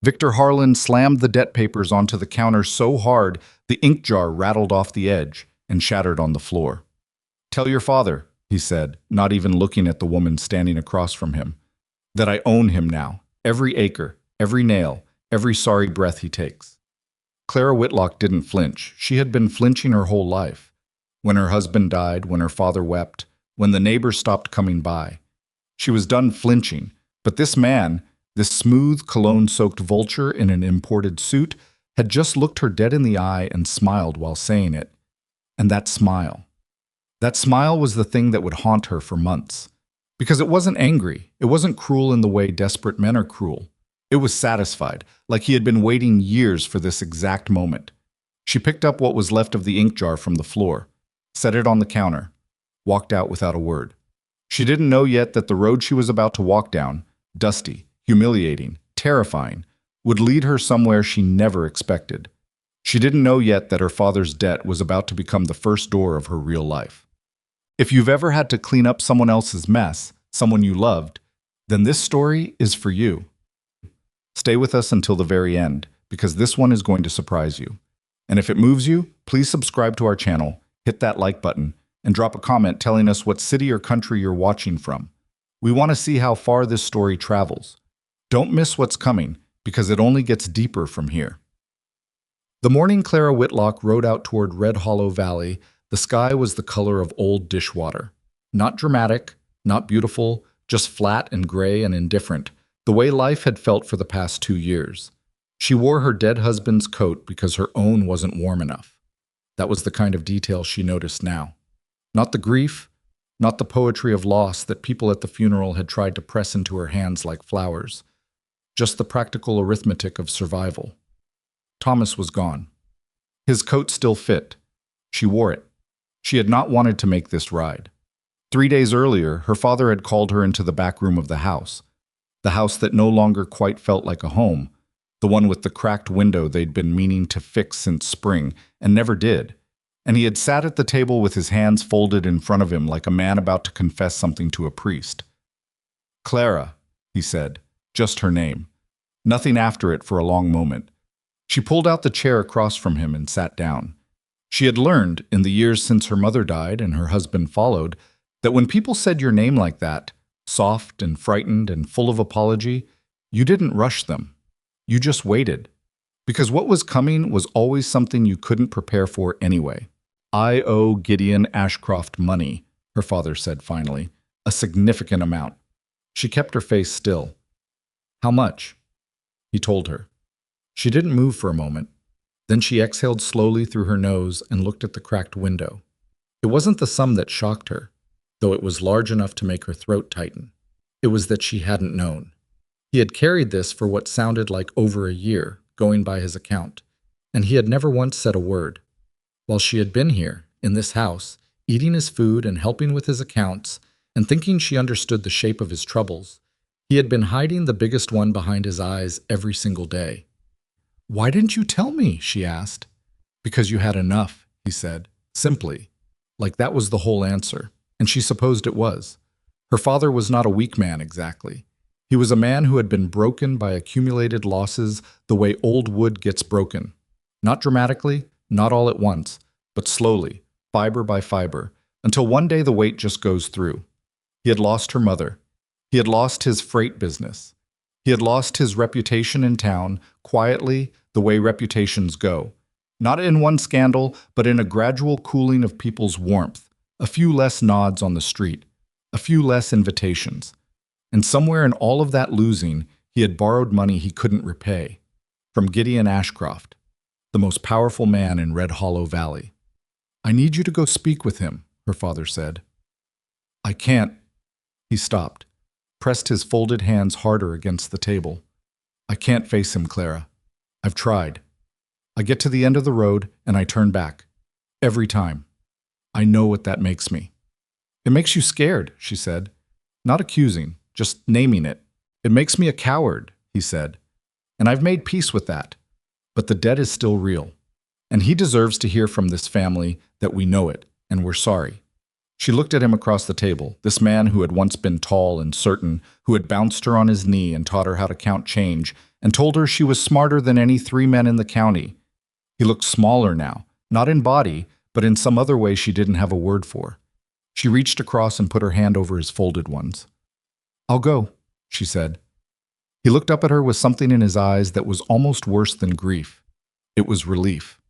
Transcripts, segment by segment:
Victor Harlan slammed the debt papers onto the counter so hard the ink jar rattled off the edge and shattered on the floor. "Tell your father," he said, not even looking at the woman standing across from him, "that I own him now, every acre, every nail, every sorry breath he takes." Clara Whitlock didn't flinch. She had been flinching her whole life. When her husband died, when her father wept, when the neighbors stopped coming by. She was done flinching, but this man, this smooth, cologne-soaked vulture in an imported suit, had just looked her dead in the eye and smiled while saying it. And that smile was the thing that would haunt her for months. Because it wasn't angry, it wasn't cruel in the way desperate men are cruel. It was satisfied, like he had been waiting years for this exact moment. She picked up what was left of the ink jar from the floor, set it on the counter, walked out without a word. She didn't know yet that the road she was about to walk down, dusty, humiliating, terrifying, would lead her somewhere she never expected. She didn't know yet that her father's debt was about to become the first door of her real life. If you've ever had to clean up someone else's mess, someone you loved, then this story is for you. Stay with us until the very end, because this one is going to surprise you. And if it moves you, please subscribe to our channel, hit that like button, and drop a comment telling us what city or country you're watching from. We want to see how far this story travels. Don't miss what's coming, because it only gets deeper from here. The morning Clara Whitlock rode out toward Red Hollow Valley, the sky was the color of old dishwater. Not dramatic, not beautiful, just flat and gray and indifferent, the way life had felt for the past 2 years. She wore her dead husband's coat because her own wasn't warm enough. That was the kind of detail she noticed now. Not the grief, not the poetry of loss that people at the funeral had tried to press into her hands like flowers. Just the practical arithmetic of survival. Thomas was gone. His coat still fit. She wore it. She had not wanted to make this ride. 3 days earlier, her father had called her into the back room of the house that no longer quite felt like a home, the one with the cracked window they'd been meaning to fix since spring and never did. And he had sat at the table with his hands folded in front of him like a man about to confess something to a priest. "Clara," he said, just her name. Nothing after it for a long moment. She pulled out the chair across from him and sat down. She had learned, in the years since her mother died and her husband followed, that when people said your name like that, soft and frightened and full of apology, you didn't rush them. You just waited. Because what was coming was always something you couldn't prepare for anyway. "I owe Gideon Ashcroft money," her father said finally, "a significant amount." She kept her face still. "How much?" He told her. She didn't move for a moment. Then she exhaled slowly through her nose and looked at the cracked window. It wasn't the sum that shocked her, though it was large enough to make her throat tighten. It was that she hadn't known. He had carried this for what sounded like over a year, going by his account, and he had never once said a word. While she had been here, in this house, eating his food and helping with his accounts, and thinking she understood the shape of his troubles, he had been hiding the biggest one behind his eyes every single day. "Why didn't you tell me?" she asked. "Because you had enough," he said, simply, like that was the whole answer, and she supposed it was. Her father was not a weak man exactly. He was a man who had been broken by accumulated losses the way old wood gets broken. Not dramatically, not all at once, but slowly, fiber by fiber, until one day the weight just goes through. He had lost her mother. He had lost his freight business. He had lost his reputation in town, quietly, the way reputations go. Not in one scandal, but in a gradual cooling of people's warmth, a few less nods on the street, a few less invitations. And somewhere in all of that losing, he had borrowed money he couldn't repay. From Gideon Ashcroft, the most powerful man in Red Hollow Valley. "I need you to go speak with him," her father said. "I can't." He stopped, pressed his folded hands harder against the table. "I can't face him, Clara. I've tried. I get to the end of the road and I turn back. Every time. I know what that makes me." "It makes you scared," she said. Not accusing, just naming it. "It makes me a coward," he said. "And I've made peace with that. But the debt is still real. And he deserves to hear from this family that we know it, and we're sorry." She looked at him across the table, this man who had once been tall and certain, who had bounced her on his knee and taught her how to count change, and told her she was smarter than any 3 men in the county. He looked smaller now, not in body, but in some other way she didn't have a word for. She reached across and put her hand over his folded ones. "I'll go," she said. He looked up at her with something in his eyes that was almost worse than grief. It was relief.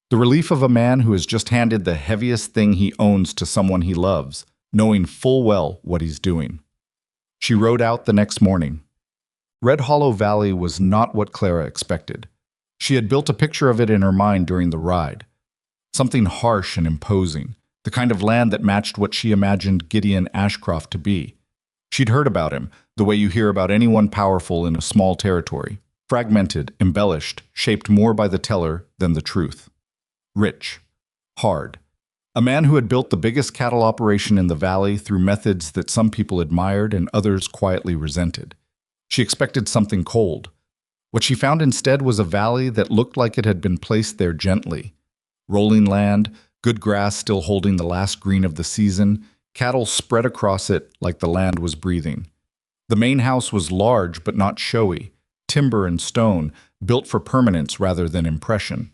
The relief of a man who has just handed the heaviest thing he owns to someone he loves, knowing full well what he's doing. She rode out the next morning. Red Hollow Valley was not what Clara expected. She had built a picture of it in her mind during the ride. Something harsh and imposing, the kind of land that matched what she imagined Gideon Ashcroft to be. She'd heard about him, the way you hear about anyone powerful in a small territory. Fragmented, embellished, shaped more by the teller than the truth. Rich. Hard. A man who had built the biggest cattle operation in the valley through methods that some people admired and others quietly resented. She expected something cold. What she found instead was a valley that looked like it had been placed there gently. Rolling land, good grass still holding the last green of the season, cattle spread across it like the land was breathing. The main house was large but not showy, timber and stone, built for permanence rather than impression.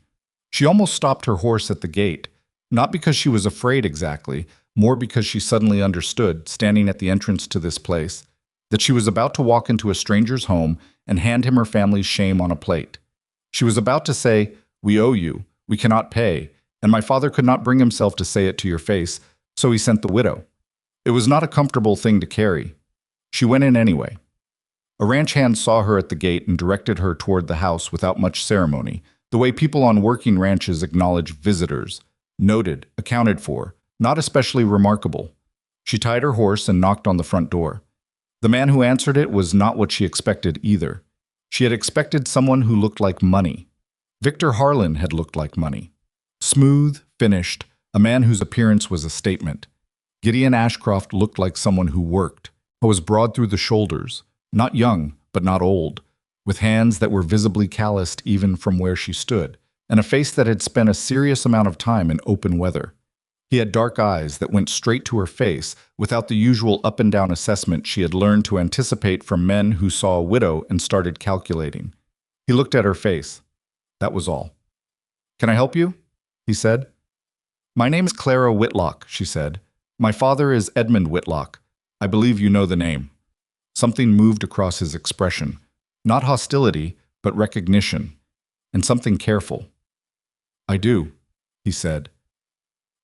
She almost stopped her horse at the gate, not because she was afraid exactly, more because she suddenly understood, standing at the entrance to this place, that she was about to walk into a stranger's home and hand him her family's shame on a plate. She was about to say, "We owe you, we cannot pay, and my father could not bring himself to say it to your face, so he sent the widow." It was not a comfortable thing to carry. She went in anyway. A ranch hand saw her at the gate and directed her toward the house without much ceremony, the way people on working ranches acknowledge visitors, noted, accounted for, not especially remarkable. She tied her horse and knocked on the front door. The man who answered it was not what she expected either. She had expected someone who looked like money. Victor Harlan had looked like money. Smooth, finished, a man whose appearance was a statement. Gideon Ashcroft looked like someone who worked, who was broad through the shoulders, not young, but not old, with hands that were visibly calloused even from where she stood, and a face that had spent a serious amount of time in open weather. He had dark eyes that went straight to her face without the usual up-and-down assessment she had learned to anticipate from men who saw a widow and started calculating. He looked at her face. That was all. "Can I help you?" he said. "My name is Clara Whitlock," she said. "My father is Edmund Whitlock. I believe you know the name." Something moved across his expression. Not hostility, but recognition. And something careful. "I do," he said.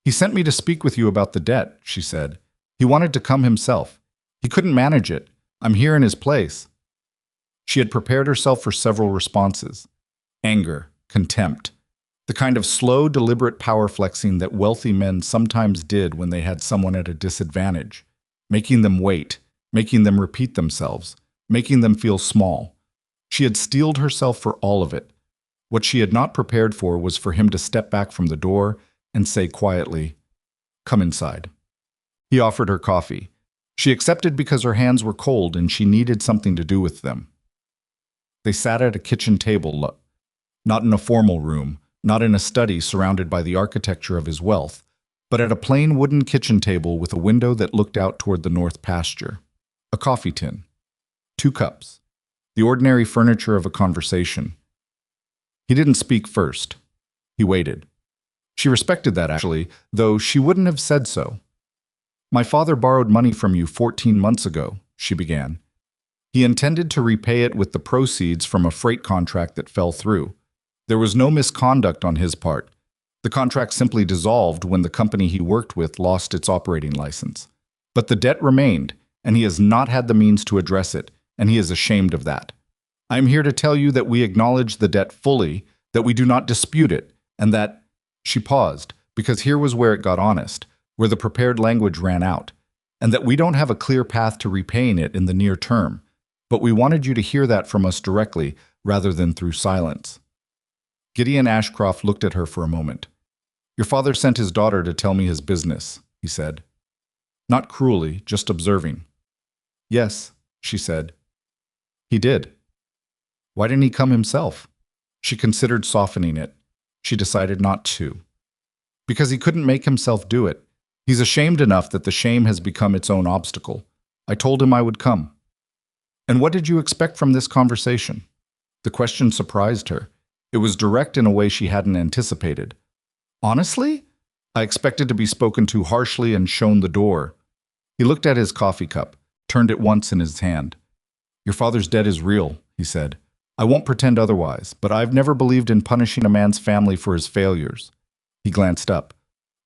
"He sent me to speak with you about the debt," she said. "He wanted to come himself. He couldn't manage it. I'm here in his place." She had prepared herself for several responses. Anger, contempt. The kind of slow, deliberate power flexing that wealthy men sometimes did when they had someone at a disadvantage. Making them wait, making them repeat themselves, making them feel small. She had steeled herself for all of it. What she had not prepared for was for him to step back from the door and say quietly, "Come inside." He offered her coffee. She accepted because her hands were cold and she needed something to do with them. They sat at a kitchen table, not in a formal room, not in a study surrounded by the architecture of his wealth, but at a plain wooden kitchen table with a window that looked out toward the north pasture. A coffee tin. 2 cups. The ordinary furniture of a conversation. He didn't speak first. He waited. She respected that actually, though she wouldn't have said so. "My father borrowed money from you 14 months ago," she began. "He intended to repay it with the proceeds from a freight contract that fell through. There was no misconduct on his part. The contract simply dissolved when the company he worked with lost its operating license. But the debt remained, and he has not had the means to address it, and he is ashamed of that. I am here to tell you that we acknowledge the debt fully, that we do not dispute it, and that—" She paused, because here was where it got honest, where the prepared language ran out, "and that we don't have a clear path to repaying it in the near term, but we wanted you to hear that from us directly rather than through silence." Gideon Ashcroft looked at her for a moment. "Your father sent his daughter to tell me his business," he said. Not cruelly, just observing. "Yes," she said. "He did." "Why didn't he come himself?" She considered softening it. She decided not to. "Because he couldn't make himself do it. He's ashamed enough that the shame has become its own obstacle. I told him I would come." "And what did you expect from this conversation?" The question surprised her. It was direct in a way she hadn't anticipated. Honestly? I expected to be spoken to harshly and shown the door. He looked at his coffee cup, turned it once in his hand. Your father's debt is real, he said. I won't pretend otherwise, but I've never believed in punishing a man's family for his failures. He glanced up.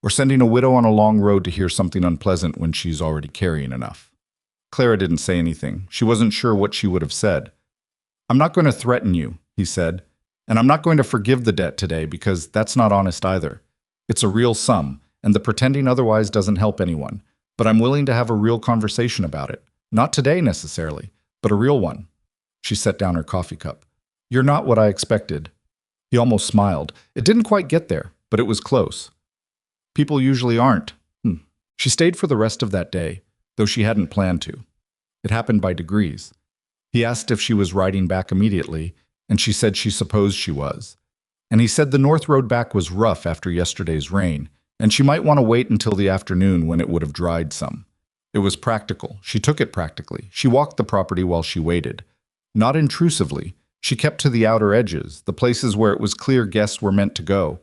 Or sending a widow on a long road to hear something unpleasant when she's already carrying enough. Clara didn't say anything. She wasn't sure what she would have said. I'm not going to threaten you, he said, and I'm not going to forgive the debt today because that's not honest either. It's a real sum, and the pretending otherwise doesn't help anyone, but I'm willing to have a real conversation about it. Not today necessarily, but a real one. She set down her coffee cup. You're not what I expected. He almost smiled. It didn't quite get there, but it was close. People usually aren't. She stayed for the rest of that day, though she hadn't planned to. It happened by degrees. He asked if she was riding back immediately, and she said she supposed she was. And he said the north road back was rough after yesterday's rain, and she might want to wait until the afternoon when it would have dried some. It was practical. She took it practically. She walked the property while she waited. Not intrusively. She kept to the outer edges, the places where it was clear guests were meant to go.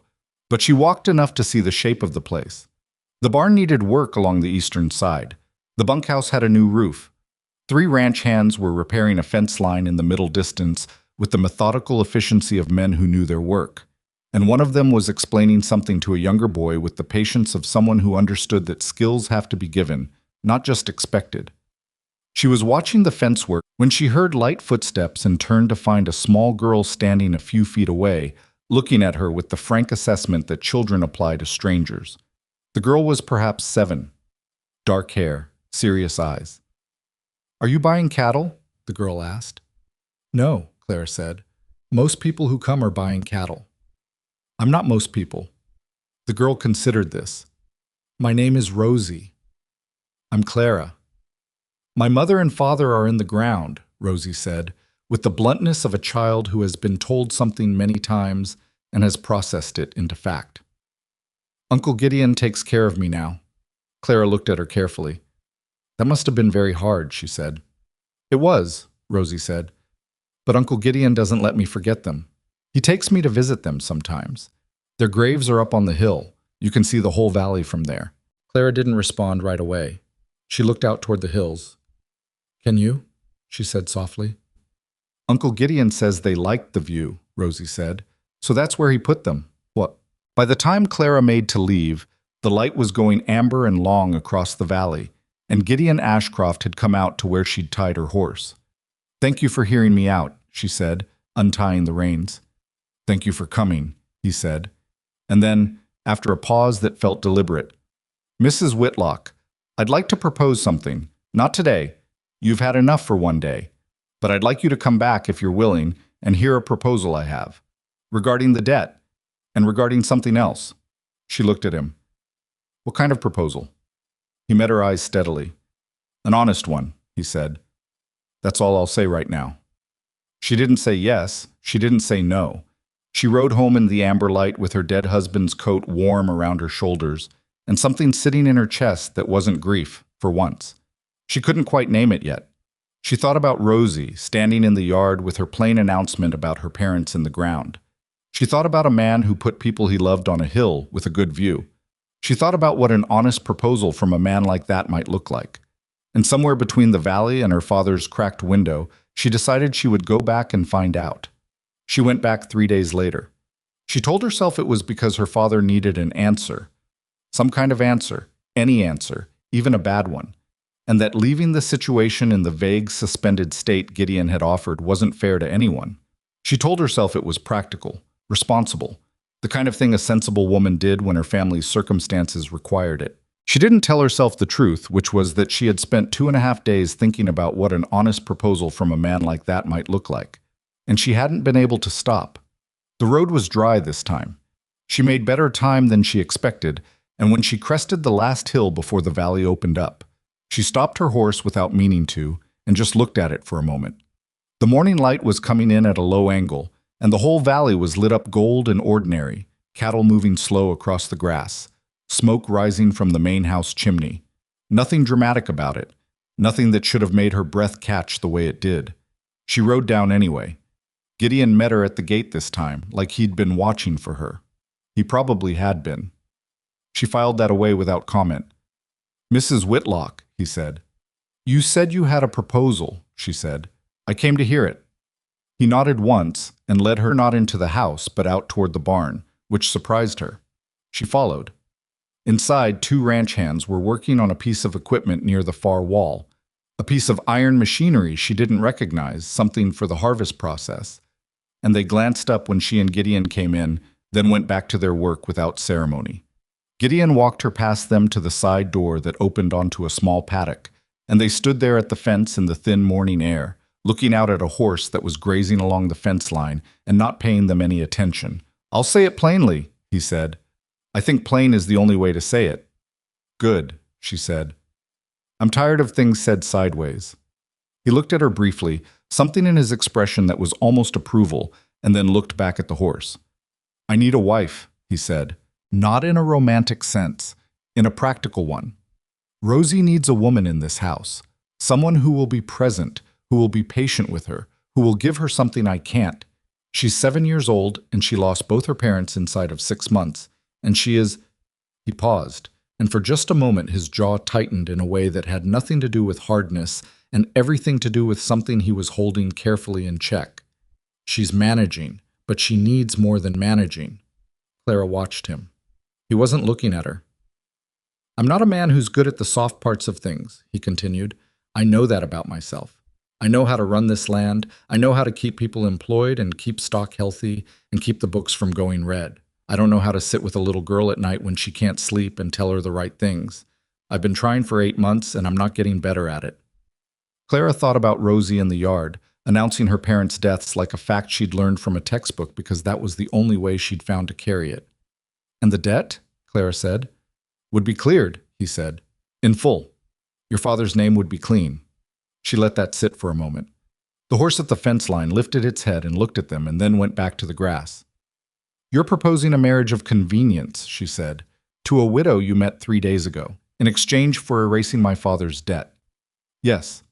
But she walked enough to see the shape of the place. The barn needed work along the eastern side. The bunkhouse had a new roof. 3 ranch hands were repairing a fence line in the middle distance with the methodical efficiency of men who knew their work. And one of them was explaining something to a younger boy with the patience of someone who understood that skills have to be given, not just expected. She was watching the fence work when she heard light footsteps and turned to find a small girl standing a few feet away, looking at her with the frank assessment that children apply to strangers. The girl was perhaps 7. Dark hair, serious eyes. Are you buying cattle? The girl asked. No, Clara said. Most people who come are buying cattle. I'm not most people. The girl considered this. My name is Rosie. I'm Clara. My mother and father are in the ground, Rosie said, with the bluntness of a child who has been told something many times and has processed it into fact. Uncle Gideon takes care of me now. Clara looked at her carefully. That must have been very hard, she said. It was, Rosie said. But Uncle Gideon doesn't let me forget them. He takes me to visit them sometimes. Their graves are up on the hill. You can see the whole valley from there. Clara didn't respond right away. She looked out toward the hills. Can you? She said softly. Uncle Gideon says they liked the view, Rosie said. So that's where he put them. What? By the time Clara made to leave, the light was going amber and long across the valley, and Gideon Ashcroft had come out to where she'd tied her horse. Thank you for hearing me out, she said, untying the reins. Thank you for coming, he said. And then, after a pause that felt deliberate, Mrs. Whitlock, I'd like to propose something. Not today. You've had enough for one day. But I'd like you to come back if you're willing and hear a proposal I have. Regarding the debt. And regarding something else. She looked at him. What kind of proposal? He met her eyes steadily. An honest one, he said. That's all I'll say right now. She didn't say yes. She didn't say no. She rode home in the amber light with her dead husband's coat warm around her shoulders and something sitting in her chest that wasn't grief, for once. She couldn't quite name it yet. She thought about Rosie standing in the yard with her plain announcement about her parents in the ground. She thought about a man who put people he loved on a hill with a good view. She thought about what an honest proposal from a man like that might look like. And somewhere between the valley and her father's cracked window, she decided she would go back and find out. She went back 3 days later. She told herself it was because her father needed an answer. Some kind of answer, any answer, even a bad one. And that leaving the situation in the vague, suspended state Gideon had offered wasn't fair to anyone. She told herself it was practical, responsible, the kind of thing a sensible woman did when her family's circumstances required it. She didn't tell herself the truth, which was that she had spent 2.5 days thinking about what an honest proposal from a man like that might look like. And she hadn't been able to stop. The road was dry this time. She made better time than she expected, and when she crested the last hill before the valley opened up, she stopped her horse without meaning to and just looked at it for a moment. The morning light was coming in at a low angle, and the whole valley was lit up gold and ordinary, cattle moving slow across the grass, smoke rising from the main house chimney. Nothing dramatic about it, nothing that should have made her breath catch the way it did. She rode down anyway. Gideon met her at the gate this time, like he'd been watching for her. He probably had been. She filed that away without comment. "Mrs. Whitlock," he said. "You said you had a proposal," she said. "I came to hear it." He nodded once and led her not into the house but out toward the barn, which surprised her. She followed. Inside, two ranch hands were working on a piece of equipment near the far wall, a piece of iron machinery she didn't recognize, something for the harvest process. And they glanced up when she and Gideon came in, then went back to their work without ceremony. Gideon walked her past them to the side door that opened onto a small paddock, and they stood there at the fence in the thin morning air, looking out at a horse that was grazing along the fence line and not paying them any attention. "I'll say it plainly," he said. "I think plain is the only way to say it." "Good," she said. "I'm tired of things said sideways." He looked at her briefly, something in his expression that was almost approval, and then looked back at the horse. "I need a wife," he said. "Not in a romantic sense, in a practical one. Rosie needs a woman in this house, someone who will be present, who will be patient with her, who will give her something I can't. She's 7 years old, and she lost both her parents inside of 6 months, and she is—" He paused, and for just a moment his jaw tightened in a way that had nothing to do with hardness and everything to do with something he was holding carefully in check. "She's managing, but she needs more than managing." Clara watched him. He wasn't looking at her. "I'm not a man who's good at the soft parts of things," he continued. "I know that about myself. I know how to run this land. I know how to keep people employed and keep stock healthy and keep the books from going red. I don't know how to sit with a little girl at night when she can't sleep and tell her the right things. I've been trying for 8 months and I'm not getting better at it." Clara thought about Rosie in the yard, announcing her parents' deaths like a fact she'd learned from a textbook because that was the only way she'd found to carry it. "And the debt," Clara said, "would be cleared," he said, "in full. Your father's name would be clean." She let that sit for a moment. The horse at the fence line lifted its head and looked at them and then went back to the grass. "You're proposing a marriage of convenience," she said, "to a widow you met 3 days ago, in exchange for erasing my father's debt." "Yes."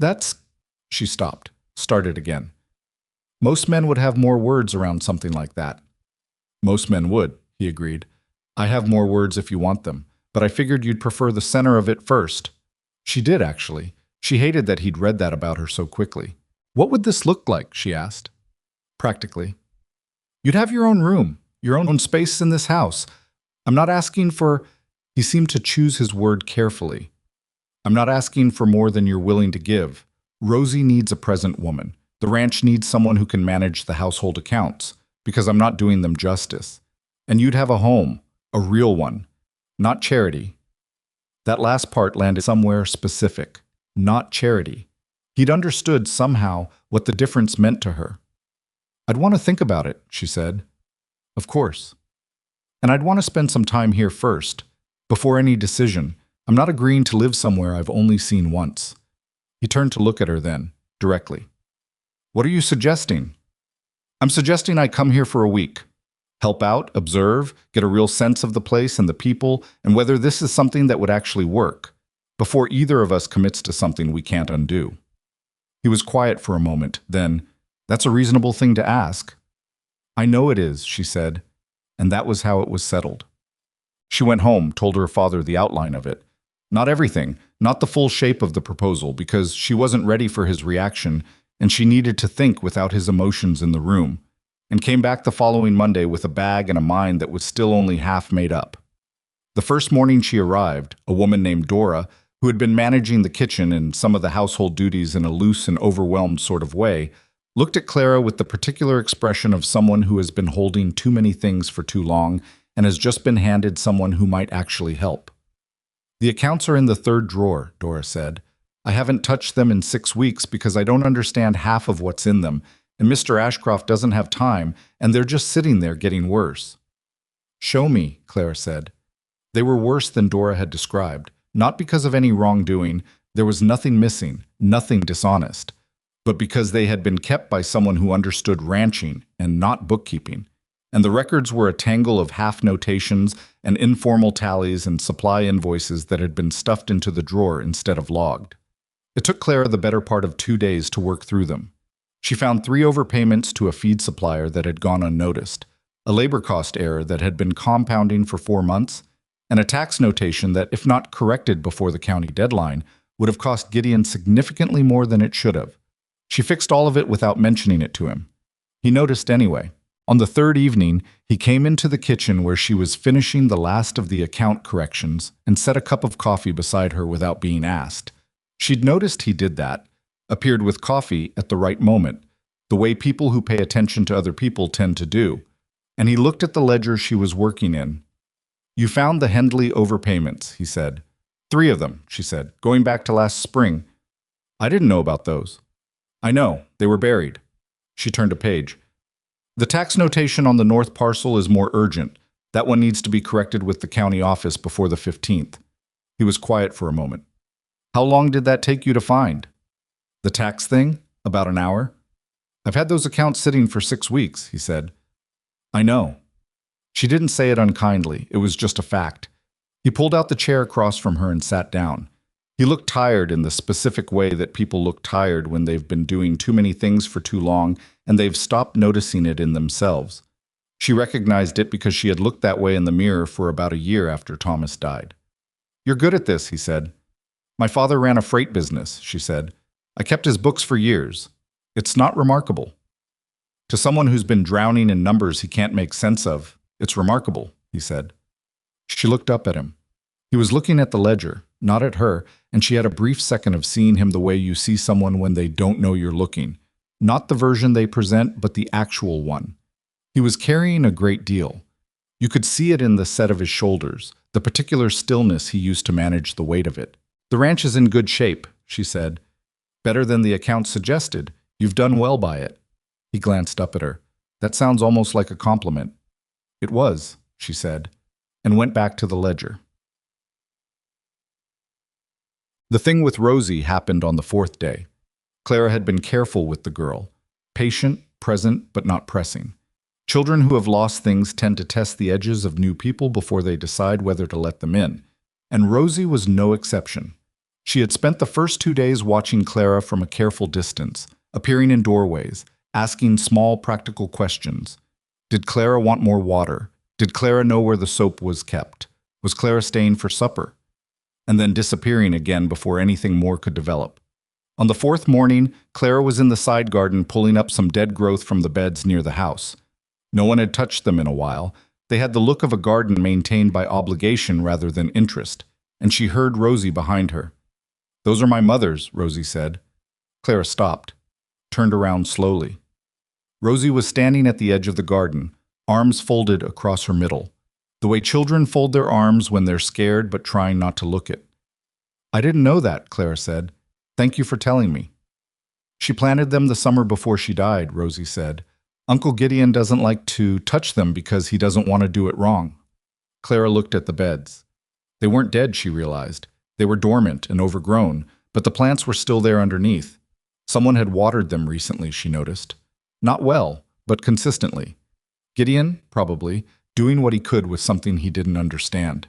"That's—" She stopped, started again. "Most men would have more words around something like that." "Most men would," he agreed. "I have more words if you want them, but I figured you'd prefer the center of it first." She did, actually. She hated that he'd read that about her so quickly. "What would this look like?" she asked. "Practically. You'd have your own room, your own space in this house. I'm not asking for—" He seemed to choose his word carefully. "I'm not asking for more than you're willing to give. Rosie needs a present woman. The ranch needs someone who can manage the household accounts, because I'm not doing them justice. And you'd have a home, a real one, not charity." That last part landed somewhere specific. Not charity. He'd understood somehow what the difference meant to her. "I'd want to think about it," she said. "Of course. And I'd want to spend some time here first, before any decision. I'm not agreeing to live somewhere I've only seen once." He turned to look at her then, directly. "What are you suggesting?" "I'm suggesting I come here for a week. Help out, observe, get a real sense of the place and the people, and whether this is something that would actually work, before either of us commits to something we can't undo." He was quiet for a moment, then, "That's a reasonable thing to ask." "I know it is," she said, and that was how it was settled. She went home, told her father the outline of it. Not everything, not the full shape of the proposal, because she wasn't ready for his reaction, and she needed to think without his emotions in the room, and came back the following Monday with a bag and a mind that was still only half made up. The first morning she arrived, a woman named Dora, who had been managing the kitchen and some of the household duties in a loose and overwhelmed sort of way, looked at Clara with the particular expression of someone who has been holding too many things for too long and has just been handed someone who might actually help. "The accounts are in the 3rd drawer," Dora said. "I haven't touched them in 6 weeks because I don't understand half of what's in them, and Mr. Ashcroft doesn't have time, and they're just sitting there getting worse." "Show me," Clara said. They were worse than Dora had described, not because of any wrongdoing. There was nothing missing, nothing dishonest, but because they had been kept by someone who understood ranching and not bookkeeping, and the records were a tangle of half notations and informal tallies and supply invoices that had been stuffed into the drawer instead of logged. It took Clara the better part of 2 days to work through them. She found 3 overpayments to a feed supplier that had gone unnoticed, a labor cost error that had been compounding for 4 months, and a tax notation that, if not corrected before the county deadline, would have cost Gideon significantly more than it should have. She fixed all of it without mentioning it to him. He noticed anyway. On the 3rd evening, he came into the kitchen where she was finishing the last of the account corrections and set a cup of coffee beside her without being asked. She'd noticed he did that, appeared with coffee at the right moment, the way people who pay attention to other people tend to do, and he looked at the ledger she was working in. "You found the Hendley overpayments," he said. 3 of them, she said, "going back to last spring." "I didn't know about those." "I know, they were buried." She turned a page. "The tax notation on the north parcel is more urgent. That one needs to be corrected with the county office before the 15th. He was quiet for a moment. "How long did that take you to find?" "The tax thing? About an hour." "I've had those accounts sitting for 6 weeks, he said. "I know." She didn't say it unkindly, it was just a fact. He pulled out the chair across from her and sat down. He looked tired in the specific way that people look tired when they've been doing too many things for too long and they've stopped noticing it in themselves. She recognized it because she had looked that way in the mirror for about a year after Thomas died. "You're good at this," he said. "My father ran a freight business," she said. "I kept his books for years. It's not remarkable." "To someone who's been drowning in numbers he can't make sense of, it's remarkable," he said. She looked up at him. He was looking at the ledger, not at her, and she had a brief second of seeing him the way you see someone when they don't know you're looking. Not the version they present, but the actual one. He was carrying a great deal. You could see it in the set of his shoulders, the particular stillness he used to manage the weight of it. "The ranch is in good shape," she said. "Better than the account suggested. You've done well by it." He glanced up at her. "That sounds almost like a compliment." "It was," she said, and went back to the ledger. The thing with Rosie happened on the 4th day. Clara had been careful with the girl, patient, present, but not pressing. Children who have lost things tend to test the edges of new people before they decide whether to let them in, and Rosie was no exception. She had spent the first 2 days watching Clara from a careful distance, appearing in doorways, asking small practical questions. Did Clara want more water? Did Clara know where the soap was kept? Was Clara staying for supper? And then disappearing again before anything more could develop. On the 4th morning, Clara was in the side garden pulling up some dead growth from the beds near the house. No one had touched them in a while. They had the look of a garden maintained by obligation rather than interest, and she heard Rosie behind her. "Those are my mother's," Rosie said. Clara stopped, turned around slowly. Rosie was standing at the edge of the garden, arms folded across her middle, the way children fold their arms when they're scared but trying not to look it. "I didn't know that," Clara said. "Thank you for telling me." "She planted them the summer before she died," Rosie said. "Uncle Gideon doesn't like to touch them because he doesn't want to do it wrong." Clara looked at the beds. They weren't dead, she realized. They were dormant and overgrown, but the plants were still there underneath. Someone had watered them recently, she noticed. Not well, but consistently. Gideon, probably, doing what he could with something he didn't understand.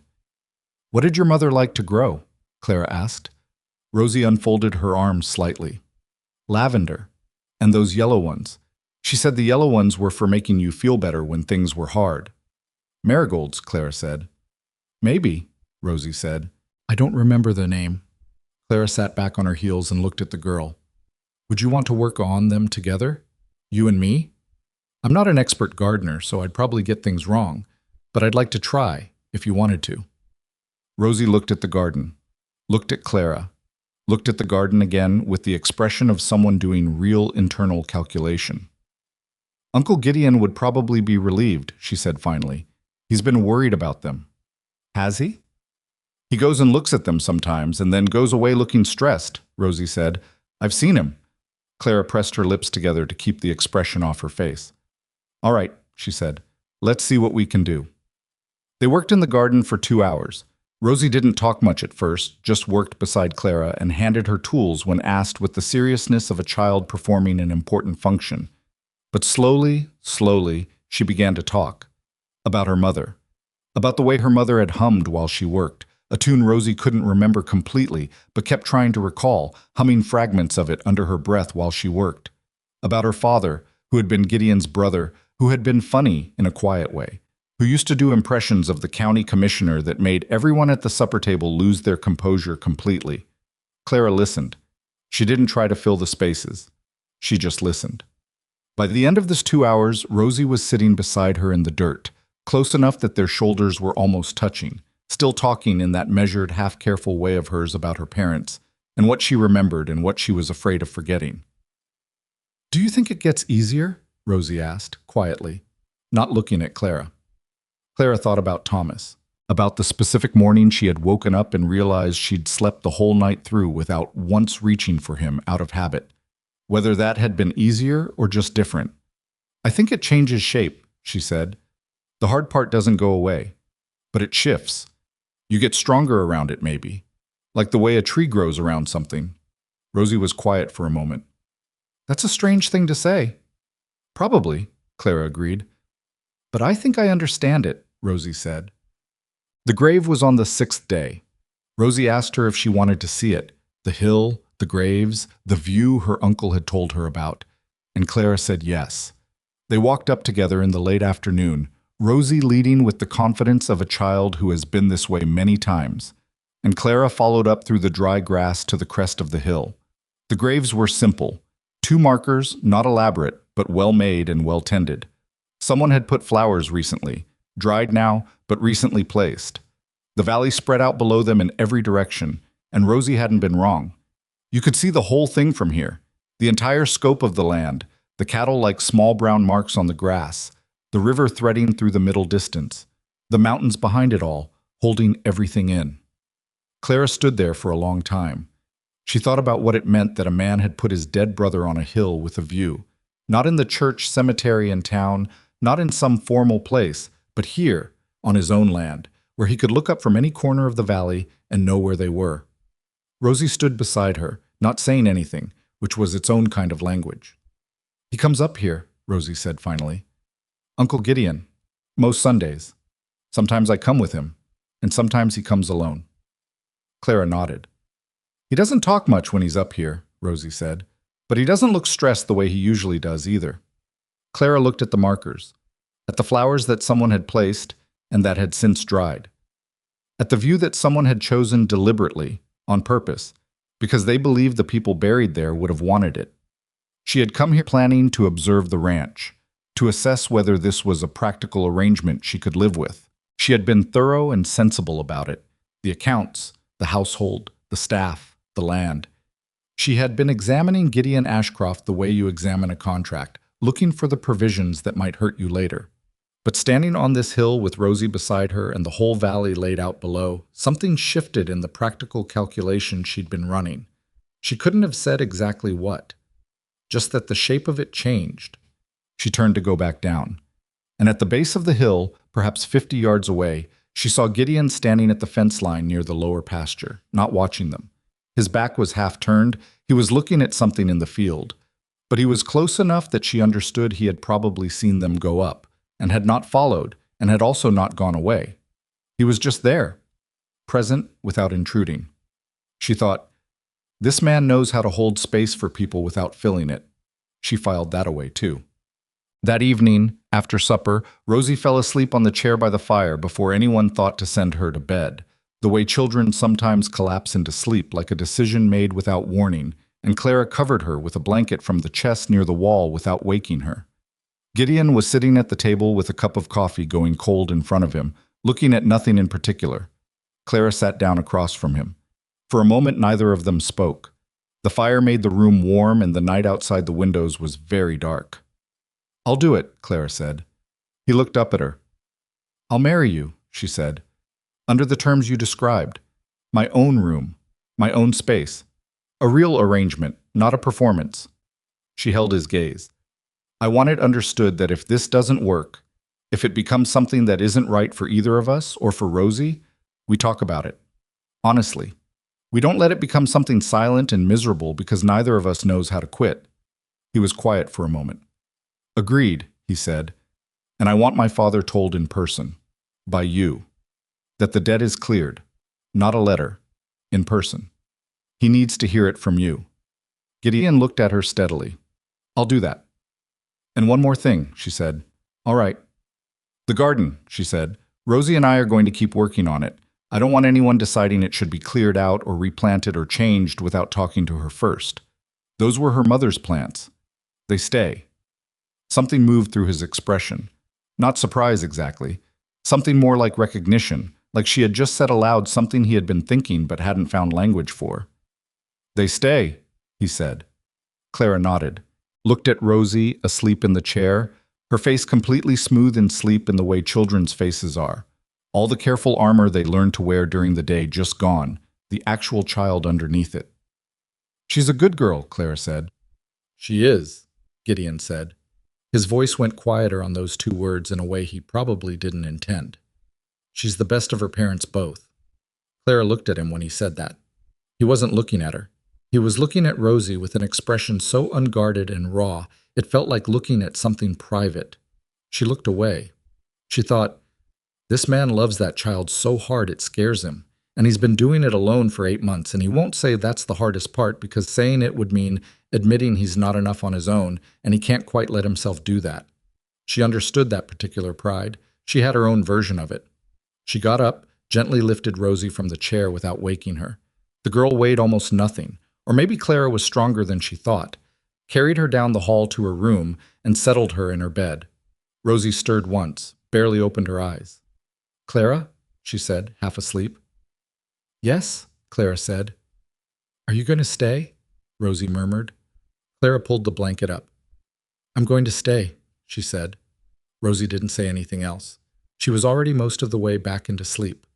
"What did your mother like to grow?" Clara asked. Rosie unfolded her arms slightly. "Lavender. And those yellow ones. She said the yellow ones were for making you feel better when things were hard." "Marigolds," Clara said. "Maybe," Rosie said. "I don't remember the name." Clara sat back on her heels and looked at the girl. "Would you want to work on them together? You and me? I'm not an expert gardener, so I'd probably get things wrong, but I'd like to try, if you wanted to." Rosie looked at the garden, looked at Clara, looked at the garden again with the expression of someone doing real internal calculation. "Uncle Gideon would probably be relieved," she said finally. "He's been worried about them." "Has he?" "He goes and looks at them sometimes and then goes away looking stressed," Rosie said. "I've seen him." Clara pressed her lips together to keep the expression off her face. "All right," she said. "Let's see what we can do." They worked in the garden for 2 hours. Rosie didn't talk much at first, just worked beside Clara and handed her tools when asked with the seriousness of a child performing an important function. But slowly, she began to talk. About her mother. About the way her mother had hummed while she worked, a tune Rosie couldn't remember completely, but kept trying to recall, humming fragments of it under her breath while she worked. about her father, who had been Gideon's brother, who had been funny in a quiet way, who used to do impressions of the county commissioner that made everyone at the supper table lose their composure completely. Clara listened. She didn't try to fill the spaces. She just listened. By the end of this 2 hours, Rosie was sitting beside her in the dirt, close enough that their shoulders were almost touching, still talking in that measured, half-careful way of hers about her parents, and what she remembered and what she was afraid of forgetting. "Do you think it gets easier?" Rosie asked, quietly, not looking at Clara. Clara thought about Thomas, about the specific morning she had woken up and realized she'd slept the whole night through without once reaching for him out of habit. Whether that had been easier or just different. "I think it changes shape," she said. "The hard part doesn't go away, but it shifts. You get stronger around it, maybe. Like the way a tree grows around something." Rosie was quiet for a moment. "That's a strange thing to say." "Probably," Clara agreed. "But I think I understand it," Rosie said. The grave was on the 6th day. Rosie asked her if she wanted to see it, the hill, the graves, the view her uncle had told her about, and Clara said yes. They walked up together in the late afternoon, Rosie leading with the confidence of a child who has been this way many times, and Clara followed up through the dry grass to the crest of the hill. The graves were simple. 2 markers, not elaborate, but well-made and well-tended. Someone had put flowers recently, dried now, but recently placed. The valley spread out below them in every direction, and Rosie hadn't been wrong. You could see the whole thing from here, the entire scope of the land, the cattle like small brown marks on the grass, the river threading through the middle distance, the mountains behind it all, holding everything in. Clara stood there for a long time. She thought about what it meant that a man had put his dead brother on a hill with a view, not in the church cemetery in town, not in some formal place, but here, on his own land, where he could look up from any corner of the valley and know where they were. Rosie stood beside her, not saying anything, which was its own kind of language. "He comes up here," Rosie said finally. "Uncle Gideon. Most Sundays. Sometimes I come with him, and sometimes he comes alone." Clara nodded. "He doesn't talk much when he's up here," Rosie said, "but he doesn't look stressed the way he usually does either." Clara looked at the markers, at the flowers that someone had placed and that had since dried, at the view that someone had chosen deliberately, on purpose, because they believed the people buried there would have wanted it. She had come here planning to observe the ranch, to assess whether this was a practical arrangement she could live with. She had been thorough and sensible about it, the accounts, the household, the staff, the land. She had been examining Gideon Ashcroft the way you examine a contract, looking for the provisions that might hurt you later. But standing on this hill with Rosie beside her and the whole valley laid out below, something shifted in the practical calculation she'd been running. She couldn't have said exactly what, just that the shape of it changed. She turned to go back down. And at the base of the hill, perhaps 50 yards away, she saw Gideon standing at the fence line near the lower pasture, not watching them. His back was half turned. He was looking at something in the field. But he was close enough that she understood he had probably seen them go up, and had not followed, and had also not gone away. He was just there, present without intruding. She thought, this man knows how to hold space for people without filling it. She filed that away too. That evening, after supper, Rosie fell asleep on the chair by the fire before anyone thought to send her to bed, the way children sometimes collapse into sleep like a decision made without warning, and Clara covered her with a blanket from the chest near the wall without waking her. Gideon was sitting at the table with a cup of coffee going cold in front of him, looking at nothing in particular. Clara sat down across from him. For a moment, neither of them spoke. The fire made the room warm, and the night outside the windows was very dark. "I'll do it," Clara said. He looked up at her. "I'll marry you," she said, "under the terms you described. My own room, my own space. A real arrangement, not a performance." She held his gaze. "I want it understood that if this doesn't work, if it becomes something that isn't right for either of us or for Rosie, we talk about it. Honestly. We don't let it become something silent and miserable because neither of us knows how to quit." He was quiet for a moment. "Agreed," he said, "and I want my father told in person, by you, that the debt is cleared, not a letter, in person. He needs to hear it from you." Gideon looked at her steadily. I'll do that. And one more thing, she said. All right. The garden, she said. Rosie and I are going to keep working on it. I don't want anyone deciding it should be cleared out or replanted or changed without talking to her first. Those were her mother's plants. They stay. Something moved through his expression. Not surprise exactly. Something more like recognition, like she had just said aloud something he had been thinking but hadn't found language for. They stay, he said. Clara nodded, looked at Rosie, asleep in the chair, her face completely smooth in sleep in the way children's faces are. All the careful armor they learned to wear during the day just gone, the actual child underneath it. She's a good girl, Clara said. She is, Gideon said. His voice went quieter on those two words in a way he probably didn't intend. She's the best of her parents both. Clara looked at him when he said that. He wasn't looking at her. He was looking at Rosie with an expression so unguarded and raw, it felt like looking at something private. She looked away. She thought, this man loves that child so hard it scares him, and he's been doing it alone for 8 months, and he won't say that's the hardest part because saying it would mean admitting he's not enough on his own, and he can't quite let himself do that. She understood that particular pride. She had her own version of it. She got up, gently lifted Rosie from the chair without waking her. The girl weighed almost nothing, or maybe Clara was stronger than she thought, carried her down the hall to her room, and settled her in her bed. Rosie stirred once, barely opened her eyes. Clara, she said, half asleep. Yes, Clara said. Are you going to stay? Rosie murmured. Clara pulled the blanket up. I'm going to stay, she said. Rosie didn't say anything else. She was already most of the way back into sleep.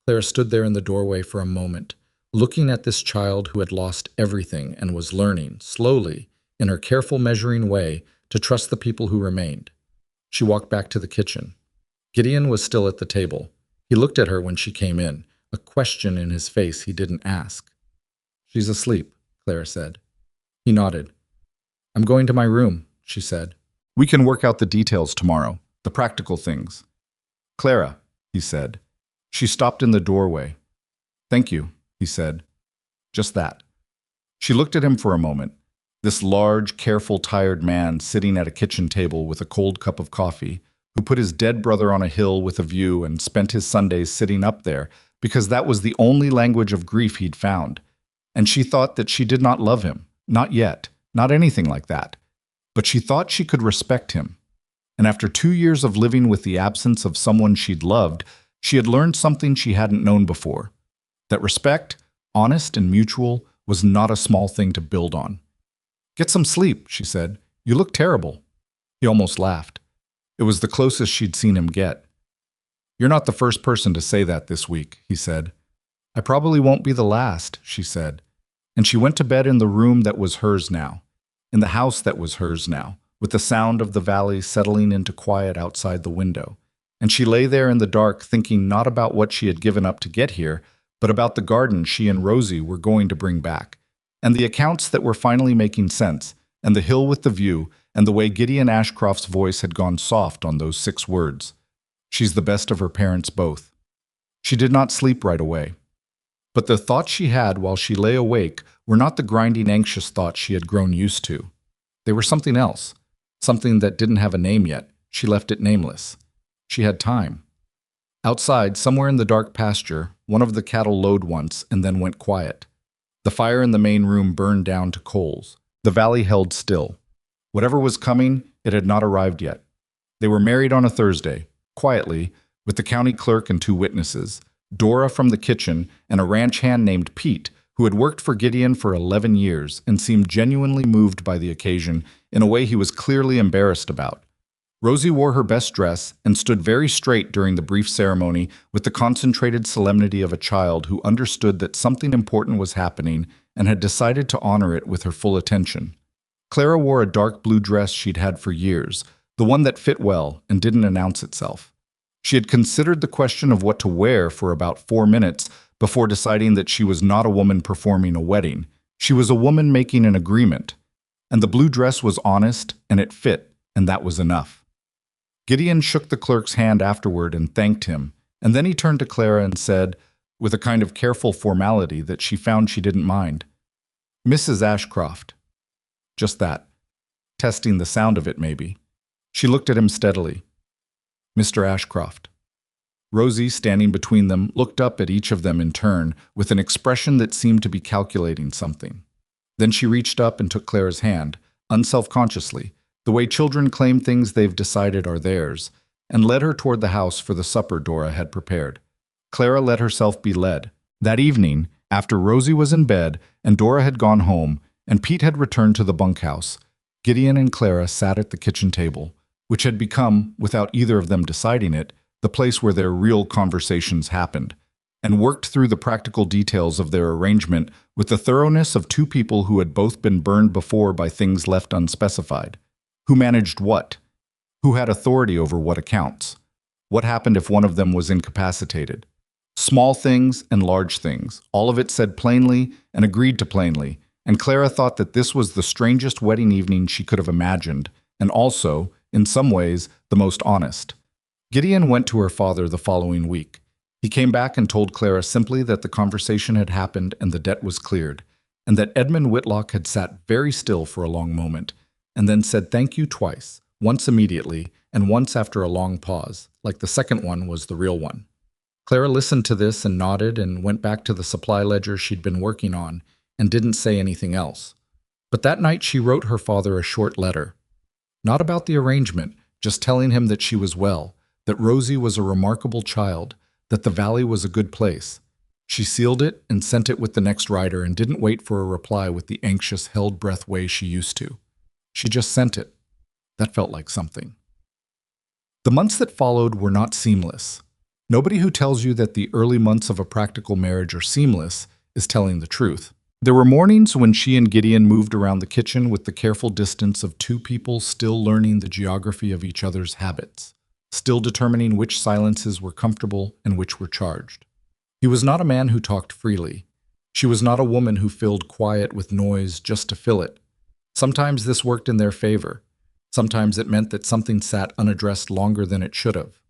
Clara stood there in the doorway for a moment, looking at this child who had lost everything and was learning, slowly, in her careful measuring way, to trust the people who remained. She walked back to the kitchen. Gideon was still at the table. He looked at her when she came in, a question in his face he didn't ask. She's asleep, Clara said. He nodded. I'm going to my room, she said. We can work out the details tomorrow, the practical things. Clara, he said. She stopped in the doorway. Thank you, he said. Just that. She looked at him for a moment. This large, careful, tired man sitting at a kitchen table with a cold cup of coffee, who put his dead brother on a hill with a view and spent his Sundays sitting up there because that was the only language of grief he'd found. And she thought that she did not love him, not yet, not anything like that. But she thought she could respect him. And after 2 years of living with the absence of someone she'd loved, she had learned something she hadn't known before. That respect, honest and mutual, was not a small thing to build on. Get some sleep, she said. You look terrible. He almost laughed. It was the closest she'd seen him get. You're not the first person to say that this week, he said. I probably won't be the last, she said. And she went to bed in the room that was hers now, in the house that was hers now, with the sound of the valley settling into quiet outside the window. And she lay there in the dark thinking not about what she had given up to get here, but about the garden she and Rosie were going to bring back, and the accounts that were finally making sense, and the hill with the view, and the way Gideon Ashcroft's voice had gone soft on those 6 words. She's the best of her parents both. She did not sleep right away. But the thoughts she had while she lay awake were not the grinding, anxious thoughts she had grown used to. They were something else, something that didn't have a name yet. She left it nameless. She had time. Outside, somewhere in the dark pasture, one of the cattle lowed once and then went quiet. The fire in the main room burned down to coals. The valley held still. Whatever was coming, it had not arrived yet. They were married on a Thursday, quietly, with the county clerk and 2 witnesses, Dora from the kitchen and a ranch hand named Pete, who had worked for Gideon for 11 years and seemed genuinely moved by the occasion in a way he was clearly embarrassed about. Rosie wore her best dress and stood very straight during the brief ceremony with the concentrated solemnity of a child who understood that something important was happening and had decided to honor it with her full attention. Clara wore a dark blue dress she'd had for years, the one that fit well and didn't announce itself. She had considered the question of what to wear for about 4 minutes before deciding that she was not a woman performing a wedding. She was a woman making an agreement. And the blue dress was honest, and it fit, and that was enough. Gideon shook the clerk's hand afterward and thanked him, and then he turned to Clara and said, with a kind of careful formality that she found she didn't mind, Mrs. Ashcroft. Just that. Testing the sound of it, maybe. She looked at him steadily. Mr. Ashcroft. Rosie, standing between them, looked up at each of them in turn with an expression that seemed to be calculating something. Then she reached up and took Clara's hand, unselfconsciously, the way children claim things they've decided are theirs, and led her toward the house for the supper Dora had prepared. Clara let herself be led. That evening, after Rosie was in bed and Dora had gone home and Pete had returned to the bunkhouse, Gideon and Clara sat at the kitchen table, which had become, without either of them deciding it, the place where their real conversations happened, and worked through the practical details of their arrangement with the thoroughness of two people who had both been burned before by things left unspecified. Who managed what? Who had authority over what accounts? What happened if one of them was incapacitated? Small things and large things, all of it said plainly and agreed to plainly, and Clara thought that this was the strangest wedding evening she could have imagined, and also, in some ways, the most honest. Gideon went to her father the following week. He came back and told Clara simply that the conversation had happened and the debt was cleared, and that Edmund Whitlock had sat very still for a long moment, and then said thank you twice, once immediately, and once after a long pause, like the second one was the real one. Clara listened to this and nodded and went back to the supply ledger she'd been working on and didn't say anything else. But that night she wrote her father a short letter. Not about the arrangement, just telling him that she was well, that Rosie was a remarkable child, that the valley was a good place. She sealed it and sent it with the next rider and didn't wait for a reply with the anxious, held-breath way she used to. She just sent it. That felt like something. The months that followed were not seamless. Nobody who tells you that the early months of a practical marriage are seamless is telling the truth. There were mornings when she and Gideon moved around the kitchen with the careful distance of two people still learning the geography of each other's habits, still determining which silences were comfortable and which were charged. He was not a man who talked freely. She was not a woman who filled quiet with noise just to fill it. Sometimes this worked in their favor. Sometimes it meant that something sat unaddressed longer than it should have.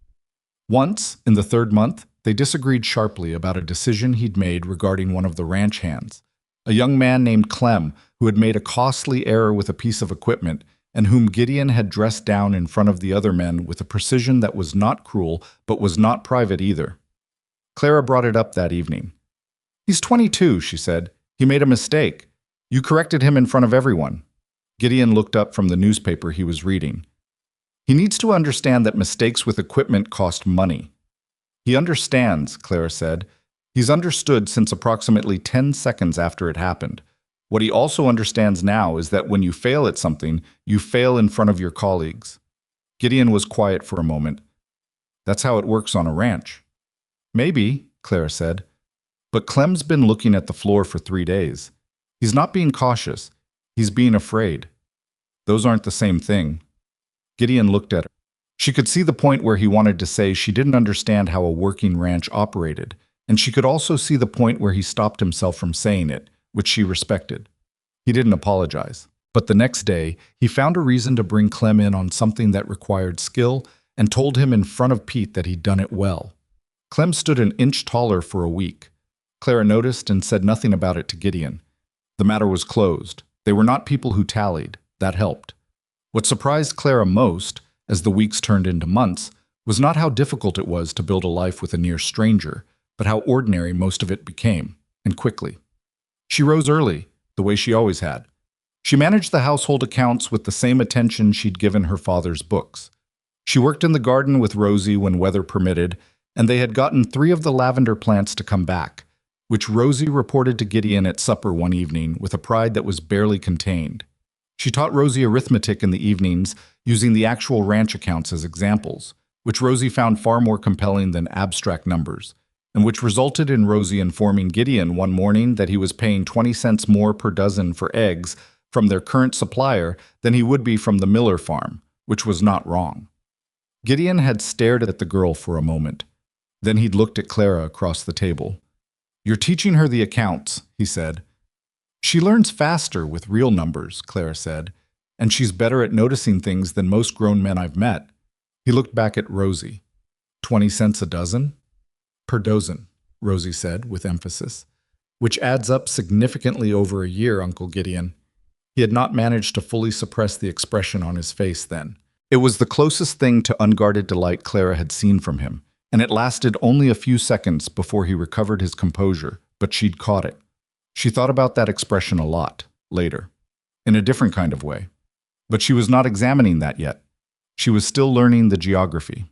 Once, in the third month, they disagreed sharply about a decision he'd made regarding one of the ranch hands, a young man named Clem who had made a costly error with a piece of equipment and whom Gideon had dressed down in front of the other men with a precision that was not cruel but was not private either. Clara brought it up that evening. "He's 22, she said. "He made a mistake. You corrected him in front of everyone." Gideon looked up from the newspaper he was reading. "He needs to understand that mistakes with equipment cost money." "He understands," Clara said. "He's understood since approximately 10 seconds after it happened. What he also understands now is that when you fail at something, you fail in front of your colleagues." Gideon was quiet for a moment. "That's how it works on a ranch." "Maybe," Clara said. "But Clem's been looking at the floor for 3 days. He's not being cautious. He's being afraid. Those aren't the same thing." Gideon looked at her. She could see the point where he wanted to say she didn't understand how a working ranch operated, and she could also see the point where he stopped himself from saying it, which she respected. He didn't apologize. But the next day, he found a reason to bring Clem in on something that required skill and told him in front of Pete that he'd done it well. Clem stood an inch taller for a week. Clara noticed and said nothing about it to Gideon. The matter was closed. They were not people who tallied. That helped. What surprised Clara most, as the weeks turned into months, was not how difficult it was to build a life with a near stranger, but how ordinary most of it became, and quickly. She rose early, the way she always had. She managed the household accounts with the same attention she'd given her father's books. She worked in the garden with Rosie when weather permitted, and they had gotten 3 of the lavender plants to come back, which Rosie reported to Gideon at supper one evening with a pride that was barely contained. She taught Rosie arithmetic in the evenings, using the actual ranch accounts as examples, which Rosie found far more compelling than abstract numbers, and which resulted in Rosie informing Gideon one morning that he was paying 20 cents more per dozen for eggs from their current supplier than he would be from the Miller farm, which was not wrong. Gideon had stared at the girl for a moment. Then he'd looked at Clara across the table. "You're teaching her the accounts," he said. "She learns faster with real numbers," Clara said, "and she's better at noticing things than most grown men I've met." He looked back at Rosie. 20 cents a dozen? "Per dozen," Rosie said with emphasis. "Which adds up significantly over a year, Uncle Gideon." He had not managed to fully suppress the expression on his face then. It was the closest thing to unguarded delight Clara had seen from him, and it lasted only a few seconds before he recovered his composure, but she'd caught it. She thought about that expression a lot, later, in a different kind of way. But she was not examining that yet. She was still learning the geography.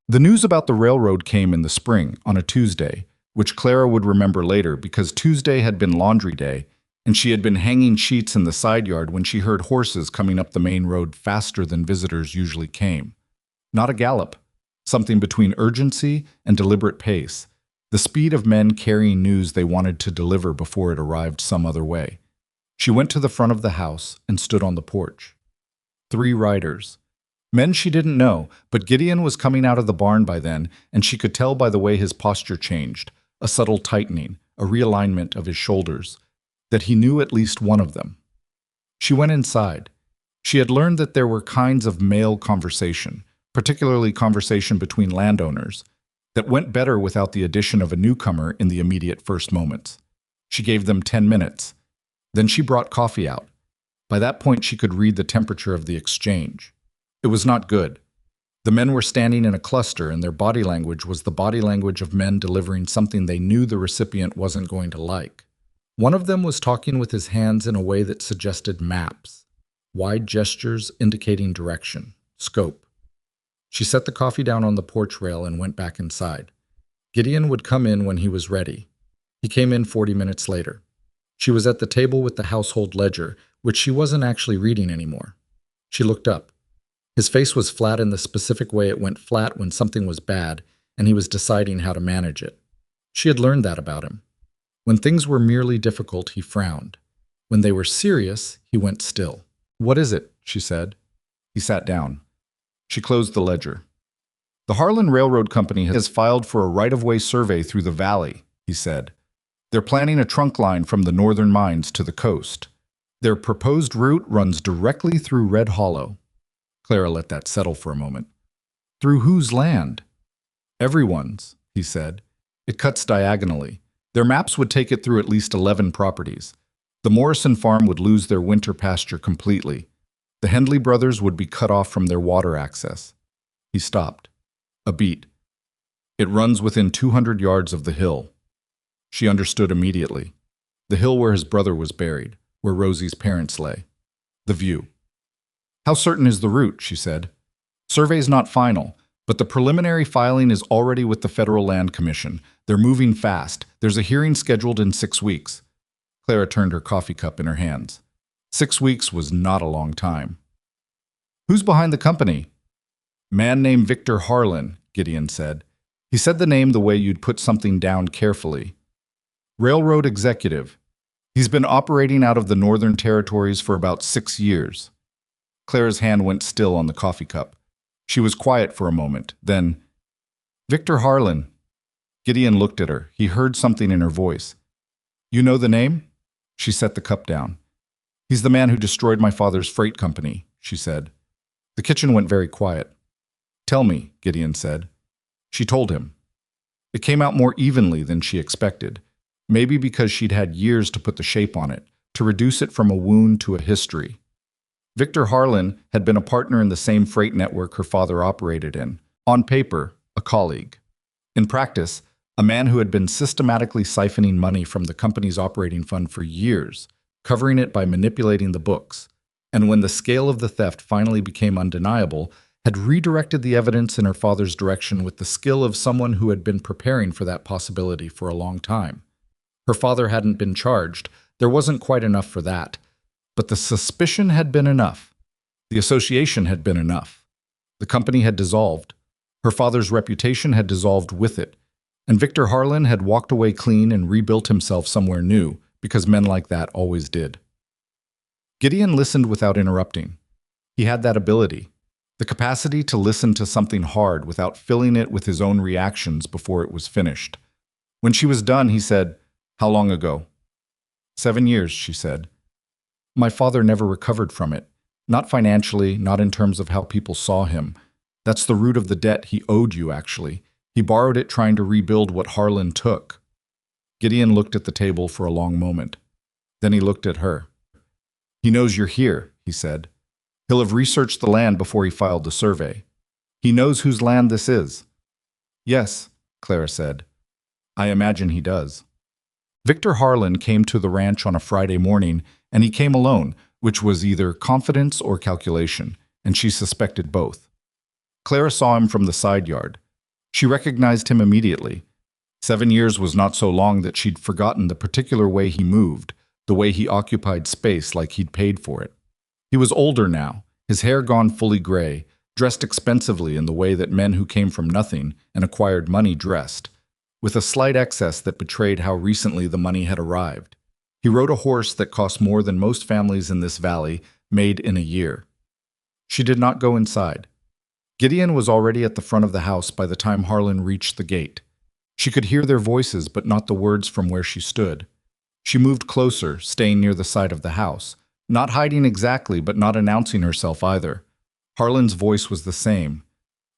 The news about the railroad came in the spring, on a Tuesday, which Clara would remember later because Tuesday had been laundry day, and she had been hanging sheets in the side yard when she heard horses coming up the main road faster than visitors usually came. Not a gallop, something between urgency and deliberate pace, the speed of men carrying news they wanted to deliver before it arrived some other way. She went to the front of the house and stood on the porch. 3 riders. Men she didn't know, but Gideon was coming out of the barn by then, and she could tell by the way his posture changed, a subtle tightening, a realignment of his shoulders, that he knew at least one of them. She went inside. She had learned that there were kinds of male conversation, particularly conversation between landowners, that went better without the addition of a newcomer in the immediate first moments. She gave them 10 minutes. Then she brought coffee out. By that point, she could read the temperature of the exchange. It was not good. The men were standing in a cluster, and their body language was the body language of men delivering something they knew the recipient wasn't going to like. One of them was talking with his hands in a way that suggested maps, wide gestures indicating direction, scope. She set the coffee down on the porch rail and went back inside. Gideon would come in when he was ready. He came in 40 minutes later. She was at the table with the household ledger, which she wasn't actually reading anymore. She looked up. His face was flat in the specific way it went flat when something was bad, and he was deciding how to manage it. She had learned that about him. When things were merely difficult, he frowned. When they were serious, he went still. "What is it?" she said. He sat down. She closed the ledger. "The Harlan Railroad Company has filed for a right-of-way survey through the valley," he said. "They're planning a trunk line from the northern mines to the coast. Their proposed route runs directly through Red Hollow." Clara let that settle for a moment. "Through whose land?" "Everyone's," he said. "It cuts diagonally. Their maps would take it through at least 11 properties. The Morrison farm would lose their winter pasture completely. The Hendley brothers would be cut off from their water access." He stopped. A beat. "It runs within 200 yards of the hill." She understood immediately. The hill where his brother was buried, where Rosie's parents lay. The view. "How certain is the route?" she said. "Survey's not final, but the preliminary filing is already with the Federal Land Commission. They're moving fast. There's a hearing scheduled in 6 weeks. Clara turned her coffee cup in her hands. 6 weeks was not a long time. "Who's behind the company?" "Man named Victor Harlan," Gideon said. He said the name the way you'd put something down carefully. "Railroad executive. He's been operating out of the Northern Territories for about 6 years. Clara's hand went still on the coffee cup. She was quiet for a moment, then, "Victor Harlan." Gideon looked at her. He heard something in her voice. "You know the name?" She set the cup down. "He's the man who destroyed my father's freight company," she said. The kitchen went very quiet. "Tell me," Gideon said. She told him. It came out more evenly than she expected, maybe because she'd had years to put the shape on it, to reduce it from a wound to a history. Victor Harlan had been a partner in the same freight network her father operated in. On paper, a colleague. In practice, a man who had been systematically siphoning money from the company's operating fund for years, covering it by manipulating the books, and when the scale of the theft finally became undeniable, had redirected the evidence in her father's direction with the skill of someone who had been preparing for that possibility for a long time. Her father hadn't been charged. There wasn't quite enough for that. But the suspicion had been enough. The association had been enough. The company had dissolved. Her father's reputation had dissolved with it. And Victor Harlan had walked away clean and rebuilt himself somewhere new, because men like that always did. Gideon listened without interrupting. He had that ability, the capacity to listen to something hard without filling it with his own reactions before it was finished. When she was done, he said, "How long ago?" 7 years, she said. "My father never recovered from it. Not financially, not in terms of how people saw him. That's the root of the debt he owed you, actually. He borrowed it trying to rebuild what Harlan took." Gideon looked at the table for a long moment. Then he looked at her. He knows you're here, he said. He'll have researched the land before he filed the survey. He knows whose land this is. Yes, Clara said. I imagine he does. Victor Harlan came to the ranch on a Friday morning, and he came alone, which was either confidence or calculation, and she suspected both. Clara saw him from the side yard. She recognized him immediately. 7 years was not so long that she'd forgotten the particular way he moved, the way he occupied space like he'd paid for it. He was older now, his hair gone fully gray, dressed expensively in the way that men who came from nothing and acquired money dressed, with a slight excess that betrayed how recently the money had arrived. He rode a horse that cost more than most families in this valley made in a year. She did not go inside. Gideon was already at the front of the house by the time Harlan reached the gate. She could hear their voices, but not the words from where she stood. She moved closer, staying near the side of the house, not hiding exactly, but not announcing herself either. Harlan's voice was the same.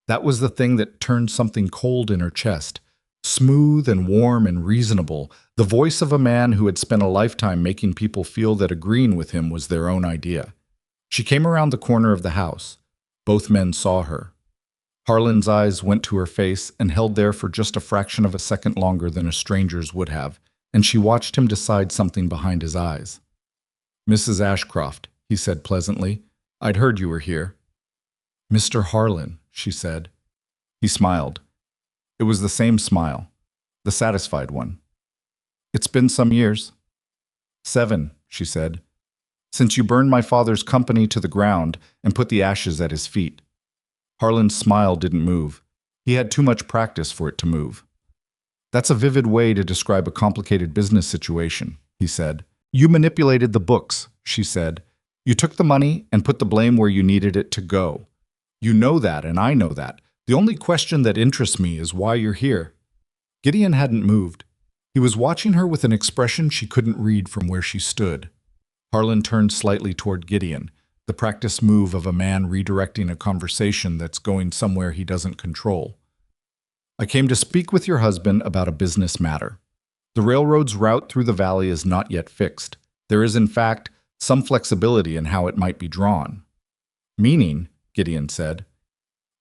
That was the thing that turned something cold in her chest. Smooth and warm and reasonable, the voice of a man who had spent a lifetime making people feel that agreeing with him was their own idea. She came around the corner of the house. Both men saw her. Harlan's eyes went to her face and held there for just a fraction of a second longer than a stranger's would have, and she watched him decide something behind his eyes. Mrs. Ashcroft, he said pleasantly, I'd heard you were here. Mr. Harlan, she said. He smiled. It was the same smile, the satisfied one. It's been some years. 7, she said, since you burned my father's company to the ground and put the ashes at his feet. Harlan's smile didn't move. He had too much practice for it to move. That's a vivid way to describe a complicated business situation, he said. You manipulated the books, she said. You took the money and put the blame where you needed it to go. You know that, and I know that. The only question that interests me is why you're here. Gideon hadn't moved. He was watching her with an expression she couldn't read from where she stood. Harlan turned slightly toward Gideon, the practiced move of a man redirecting a conversation that's going somewhere he doesn't control. I came to speak with your husband about a business matter. The railroad's route through the valley is not yet fixed. There is, in fact, some flexibility in how it might be drawn. Meaning, Gideon said,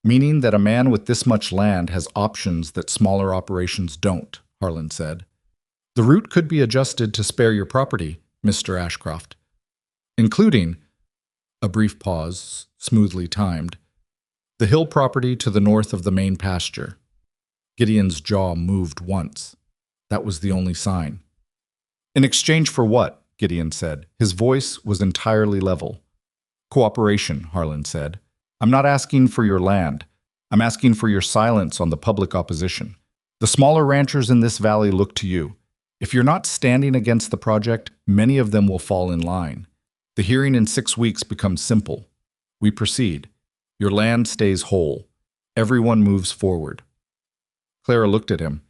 meaning that a man with this much land has options that smaller operations don't, Harlan said. The route could be adjusted to spare your property, Mr. Ashcroft, including, a brief pause, smoothly timed, the hill property to the north of the main pasture. Gideon's jaw moved once. That was the only sign. In exchange for what? Gideon said. His voice was entirely level. Cooperation, Harlan said. I'm not asking for your land. I'm asking for your silence on the public opposition. The smaller ranchers in this valley look to you. If you're not standing against the project, many of them will fall in line. The hearing in 6 weeks becomes simple. We proceed. Your land stays whole. Everyone moves forward. Clara looked at him.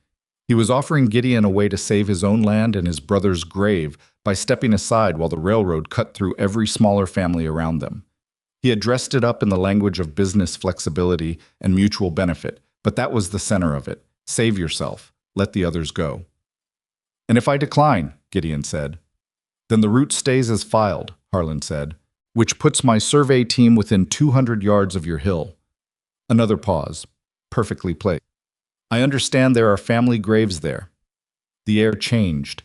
He was offering Gideon a way to save his own land and his brother's grave by stepping aside while the railroad cut through every smaller family around them. He had dressed it up in the language of business flexibility and mutual benefit, but that was the center of it. Save yourself. Let the others go. And if I decline, Gideon said, then the route stays as filed, Harlan said, which puts my survey team within 200 yards of your hill. Another pause. Perfectly placed. I understand there are family graves there. The air changed.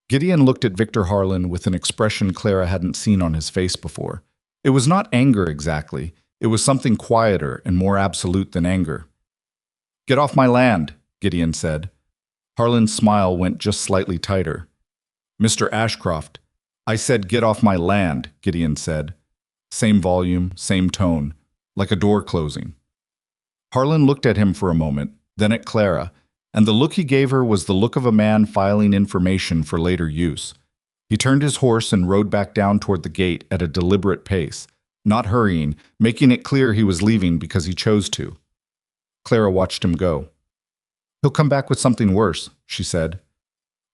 Gideon looked at Victor Harlan with an expression Clara hadn't seen on his face before. It was not anger exactly. It was something quieter and more absolute than anger. Get off my land, Gideon said. Harlan's smile went just slightly tighter. Mr. Ashcroft, I said get off my land, Gideon said. Same volume, same tone, like a door closing. Harlan looked at him for a moment, then at Clara, and the look he gave her was the look of a man filing information for later use. He turned his horse and rode back down toward the gate at a deliberate pace, not hurrying, making it clear he was leaving because he chose to. Clara watched him go. He'll come back with something worse, she said.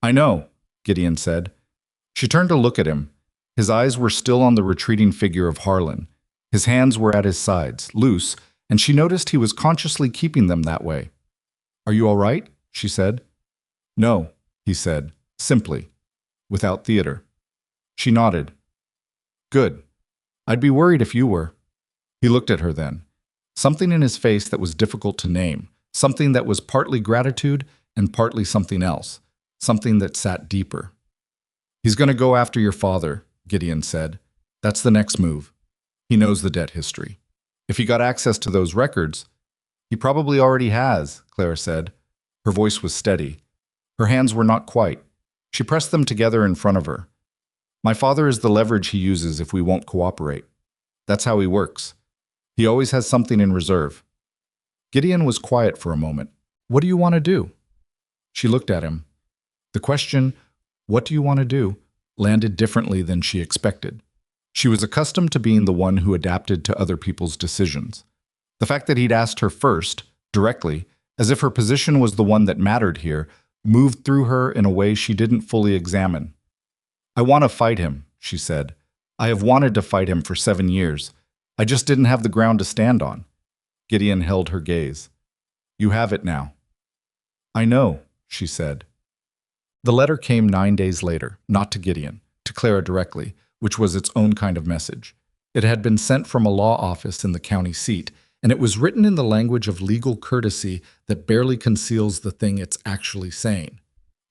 I know, Gideon said. She turned to look at him. His eyes were still on the retreating figure of Harlan. His hands were at his sides, loose, and she noticed he was consciously keeping them that way. Are you all right? She said. No, he said, simply, without theater. She nodded. Good. I'd be worried if you were. He looked at her then. Something in his face that was difficult to name, something that was partly gratitude and partly something else, something that sat deeper. He's going to go after your father, Gideon said. That's the next move. He knows the debt history. If he got access to those records, he probably already has, Clara said. Her voice was steady. Her hands were not quite. She pressed them together in front of her. My father is the leverage he uses if we won't cooperate. That's how he works. He always has something in reserve. Gideon was quiet for a moment. What do you want to do? She looked at him. The question, what do you want to do, landed differently than she expected. She was accustomed to being the one who adapted to other people's decisions. The fact that he'd asked her first, directly, as if her position was the one that mattered here, moved through her in a way she didn't fully examine. I want to fight him, she said. I have wanted to fight him for 7 years. I just didn't have the ground to stand on. Gideon held her gaze. You have it now. I know, she said. The letter came 9 days later, not to Gideon, to Clara directly, which was its own kind of message. It had been sent from a law office in the county seat, and it was written in the language of legal courtesy that barely conceals the thing it's actually saying.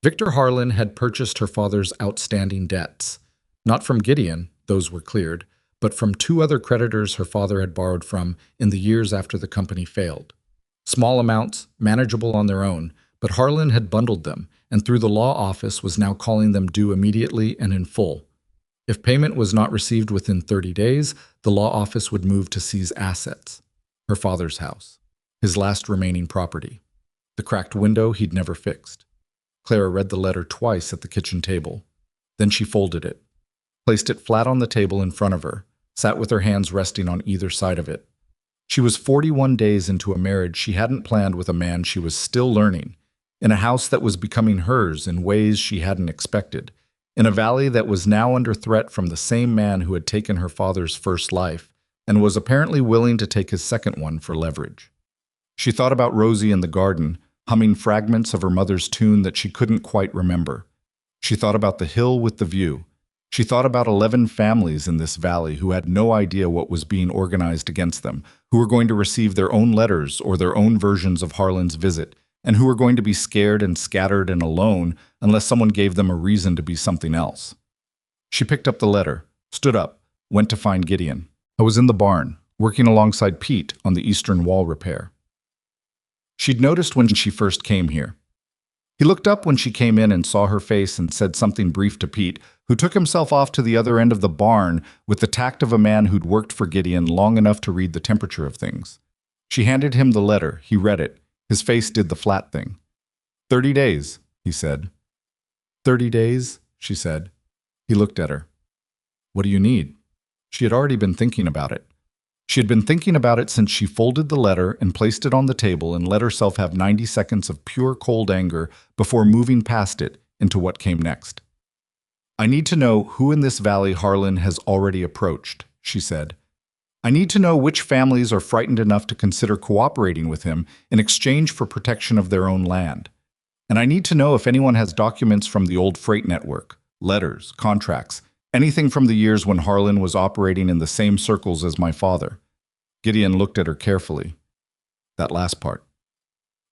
Victor Harlan had purchased her father's outstanding debts. Not from Gideon, those were cleared, but from 2 other creditors her father had borrowed from in the years after the company failed. Small amounts, manageable on their own, but Harlan had bundled them, and through the law office was now calling them due immediately and in full. If payment was not received within 30 days, the law office would move to seize assets. Her father's house, his last remaining property, the cracked window he'd never fixed. Clara read the letter twice at the kitchen table. Then she folded it, placed it flat on the table in front of her, sat with her hands resting on either side of it. She was 41 days into a marriage she hadn't planned with a man she was still learning, in a house that was becoming hers in ways she hadn't expected, in a valley that was now under threat from the same man who had taken her father's first life and was apparently willing to take his second one for leverage. She thought about Rosie in the garden, humming fragments of her mother's tune that she couldn't quite remember. She thought about the hill with the view. She thought about 11 families in this valley who had no idea what was being organized against them, who were going to receive their own letters or their own versions of Harlan's visit, and who were going to be scared and scattered and alone unless someone gave them a reason to be something else. She picked up the letter, stood up, went to find Gideon. I was in the barn, working alongside Pete on the eastern wall repair. She'd noticed when she first came here. He looked up when she came in and saw her face and said something brief to Pete, who took himself off to the other end of the barn with the tact of a man who'd worked for Gideon long enough to read the temperature of things. She handed him the letter. He read it. His face did the flat thing. 30 days, he said. 30 days, she said. He looked at her. What do you need? She had already been thinking about it. She had been thinking about it since she folded the letter and placed it on the table and let herself have 90 seconds of pure cold anger before moving past it into what came next. I need to know who in this valley Harlan has already approached, she said. I need to know which families are frightened enough to consider cooperating with him in exchange for protection of their own land. And I need to know if anyone has documents from the old freight network, letters, contracts, anything from the years when Harlan was operating in the same circles as my father. Gideon looked at her carefully. That last part.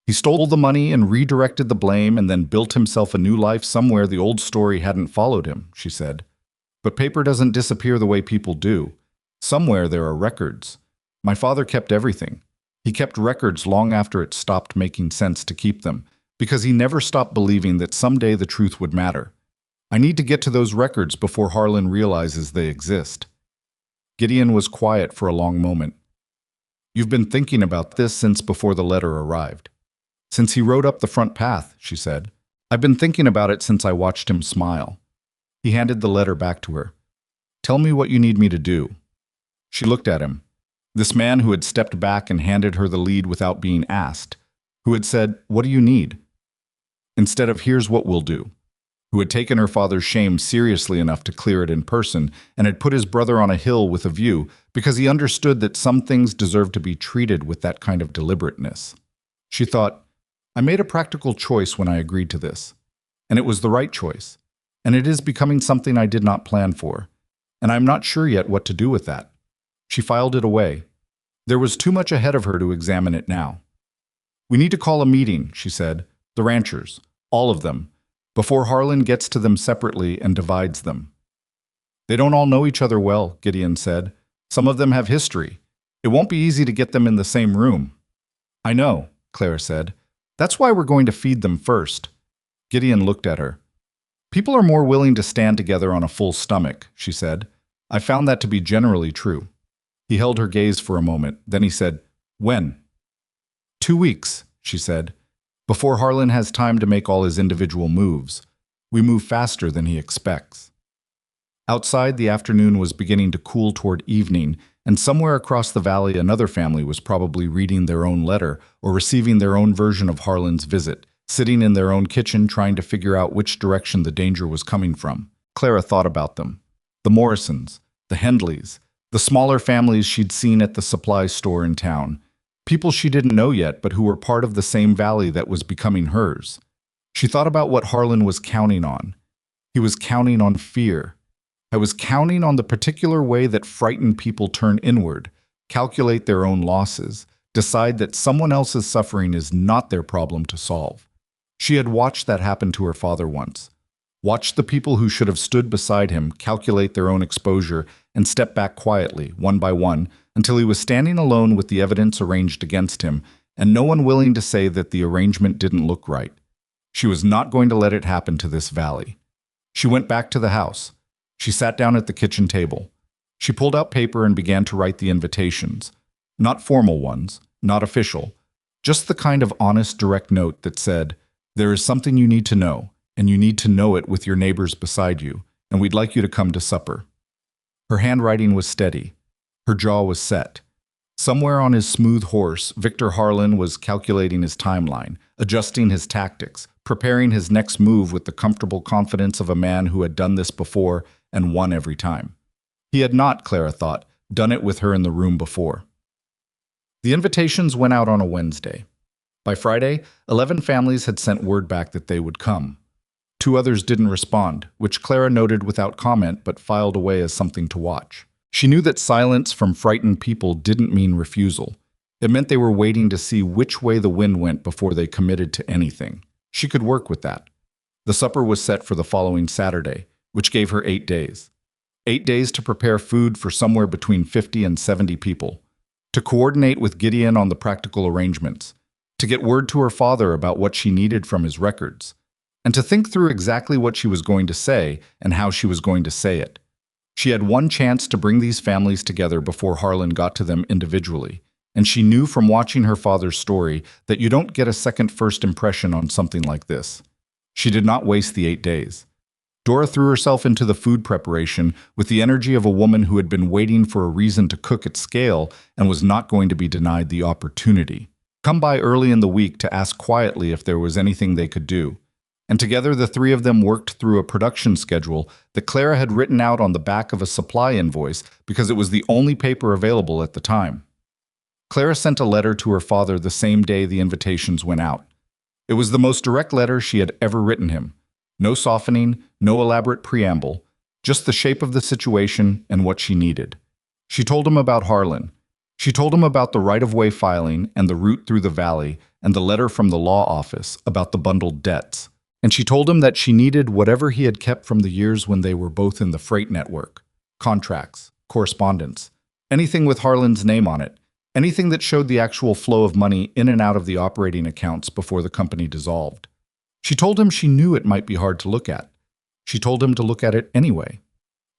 He stole the money and redirected the blame and then built himself a new life somewhere the old story hadn't followed him, she said. But paper doesn't disappear the way people do. Somewhere there are records. My father kept everything. He kept records long after it stopped making sense to keep them, because he never stopped believing that someday the truth would matter. I need to get to those records before Harlan realizes they exist. Gideon was quiet for a long moment. You've been thinking about this since before the letter arrived. Since he rode up the front path, she said. I've been thinking about it since I watched him smile. He handed the letter back to her. Tell me what you need me to do. She looked at him. This man who had stepped back and handed her the lead without being asked, who had said, what do you need? Instead of here's what we'll do. Who had taken her father's shame seriously enough to clear it in person and had put his brother on a hill with a view because he understood that some things deserved to be treated with that kind of deliberateness. She thought, I made a practical choice when I agreed to this, and it was the right choice, and it is becoming something I did not plan for. and I'm not sure yet what to do with that." She filed it away. There was too much ahead of her to examine it now. "We need to call a meeting," she said. "The ranchers, all of them, before Harlan gets to them separately and divides them." "They don't all know each other well," Gideon said. "Some of them have history. It won't be easy to get them in the same room." "I know," Clara said. "That's why we're going to feed them first." Gideon looked at her. "People are more willing to stand together on a full stomach," she said. "I found that to be generally true." He held her gaze for a moment, then he said, "When?" "2 weeks," she said. "Before Harlan has time to make all his individual moves. We move faster than he expects." Outside, the afternoon was beginning to cool toward evening, and somewhere across the valley another family was probably reading their own letter or receiving their own version of Harlan's visit, sitting in their own kitchen trying to figure out which direction the danger was coming from. Clara thought about them. The Morrisons, the Hendleys, the smaller families she'd seen at the supply store in town. People she didn't know yet, but who were part of the same valley that was becoming hers. She thought about what Harlan was counting on. He was counting on fear. I was counting on the particular way that frightened people turn inward, calculate their own losses, decide that someone else's suffering is not their problem to solve. She had watched that happen to her father once. Watched the people who should have stood beside him calculate their own exposure and step back quietly, one by one, until he was standing alone with the evidence arranged against him, and no one willing to say that the arrangement didn't look right. She was not going to let it happen to this valley. She went back to the house. She sat down at the kitchen table. She pulled out paper and began to write the invitations. Not formal ones, not official, just the kind of honest, direct note that said, "There is something you need to know, and you need to know it with your neighbors beside you, and we'd like you to come to supper." Her handwriting was steady. Her jaw was set. Somewhere on his smooth horse, Victor Harlan was calculating his timeline, adjusting his tactics, preparing his next move with the comfortable confidence of a man who had done this before and won every time. He had not, Clara thought, done it with her in the room before. The invitations went out on a Wednesday. By Friday, 11 families had sent word back that they would come. 2 others didn't respond, which Clara noted without comment but filed away as something to watch. She knew that silence from frightened people didn't mean refusal. It meant they were waiting to see which way the wind went before they committed to anything. She could work with that. The supper was set for the following Saturday, which gave her 8 days. 8 days to prepare food for somewhere between 50 and 70 people, to coordinate with Gideon on the practical arrangements, to get word to her father about what she needed from his records, and to think through exactly what she was going to say and how she was going to say it. She had one chance to bring these families together before Harlan got to them individually, and she knew from watching her father's story that you don't get a second first impression on something like this. She did not waste the 8 days. Dora threw herself into the food preparation with the energy of a woman who had been waiting for a reason to cook at scale and was not going to be denied the opportunity. Come by early in the week to ask quietly if there was anything they could do. And together the 3 of them worked through a production schedule that Clara had written out on the back of a supply invoice because it was the only paper available at the time. Clara sent a letter to her father the same day the invitations went out. It was the most direct letter she had ever written him. No softening, no elaborate preamble, just the shape of the situation and what she needed. She told him about Harlan. She told him about the right-of-way filing and the route through the valley and the letter from the law office about the bundled debts. And she told him that she needed whatever he had kept from the years when they were both in the freight network. Contracts, correspondence, anything with Harlan's name on it, anything that showed the actual flow of money in and out of the operating accounts before the company dissolved. She told him she knew it might be hard to look at. She told him to look at it anyway.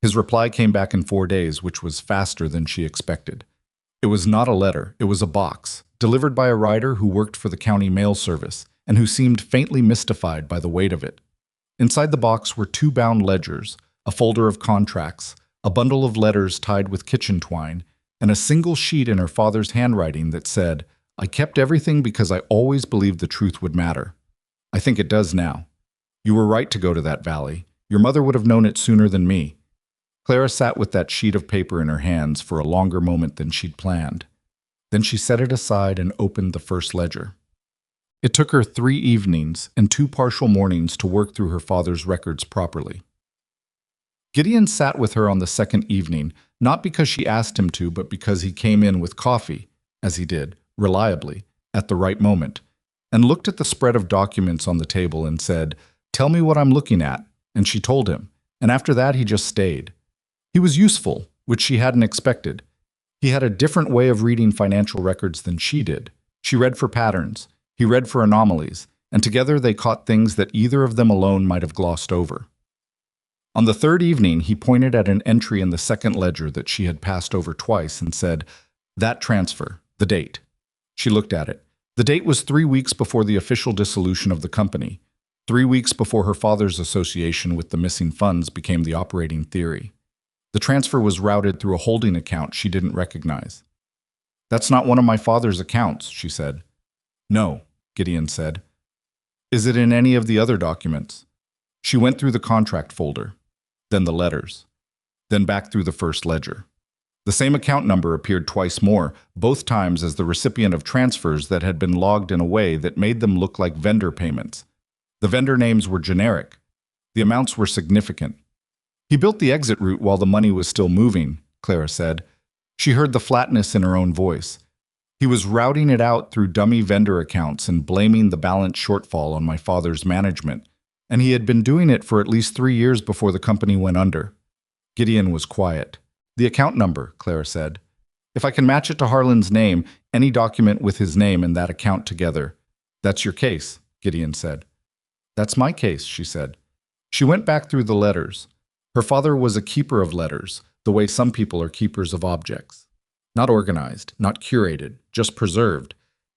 His reply came back in 4 days, which was faster than she expected. It was not a letter, it was a box, delivered by a rider who worked for the county mail service, and who seemed faintly mystified by the weight of it. Inside the box were 2 bound ledgers, a folder of contracts, a bundle of letters tied with kitchen twine, and a single sheet in her father's handwriting that said, "I kept everything because I always believed the truth would matter. I think it does now. You were right to go to that valley. Your mother would have known it sooner than me." Clara sat with that sheet of paper in her hands for a longer moment than she'd planned. Then she set it aside and opened the first ledger. It took her 3 evenings and 2 partial mornings to work through her father's records properly. Gideon sat with her on the second evening, not because she asked him to, but because he came in with coffee, as he did, reliably, at the right moment, and looked at the spread of documents on the table and said, "Tell me what I'm looking at," and she told him, and after that he just stayed. He was useful, which she hadn't expected. He had a different way of reading financial records than she did. She read for patterns, he read for anomalies, and together they caught things that either of them alone might have glossed over. On the third evening, he pointed at an entry in the second ledger that she had passed over twice and said, "That transfer, the date." She looked at it. The date was 3 weeks before the official dissolution of the company, 3 weeks before her father's association with the missing funds became the operating theory. The transfer was routed through a holding account she didn't recognize. "That's not one of my father's accounts," she said. "No," Gideon said. "Is it in any of the other documents?" She went through the contract folder, then the letters, then back through the first ledger. The same account number appeared twice more, both times as the recipient of transfers that had been logged in a way that made them look like vendor payments. The vendor names were generic. The amounts were significant. "He built the exit route while the money was still moving," Clara said. She heard the flatness in her own voice. "He was routing it out through dummy vendor accounts and blaming the balance shortfall on my father's management, and he had been doing it for at least 3 years before the company went under." Gideon was quiet. "The account number," Clara said. "If I can match it to Harlan's name, any document with his name and that account together." "That's your case," Gideon said. "That's my case," she said. She went back through the letters. Her father was a keeper of letters, the way some people are keepers of objects. Not organized, not curated, just preserved,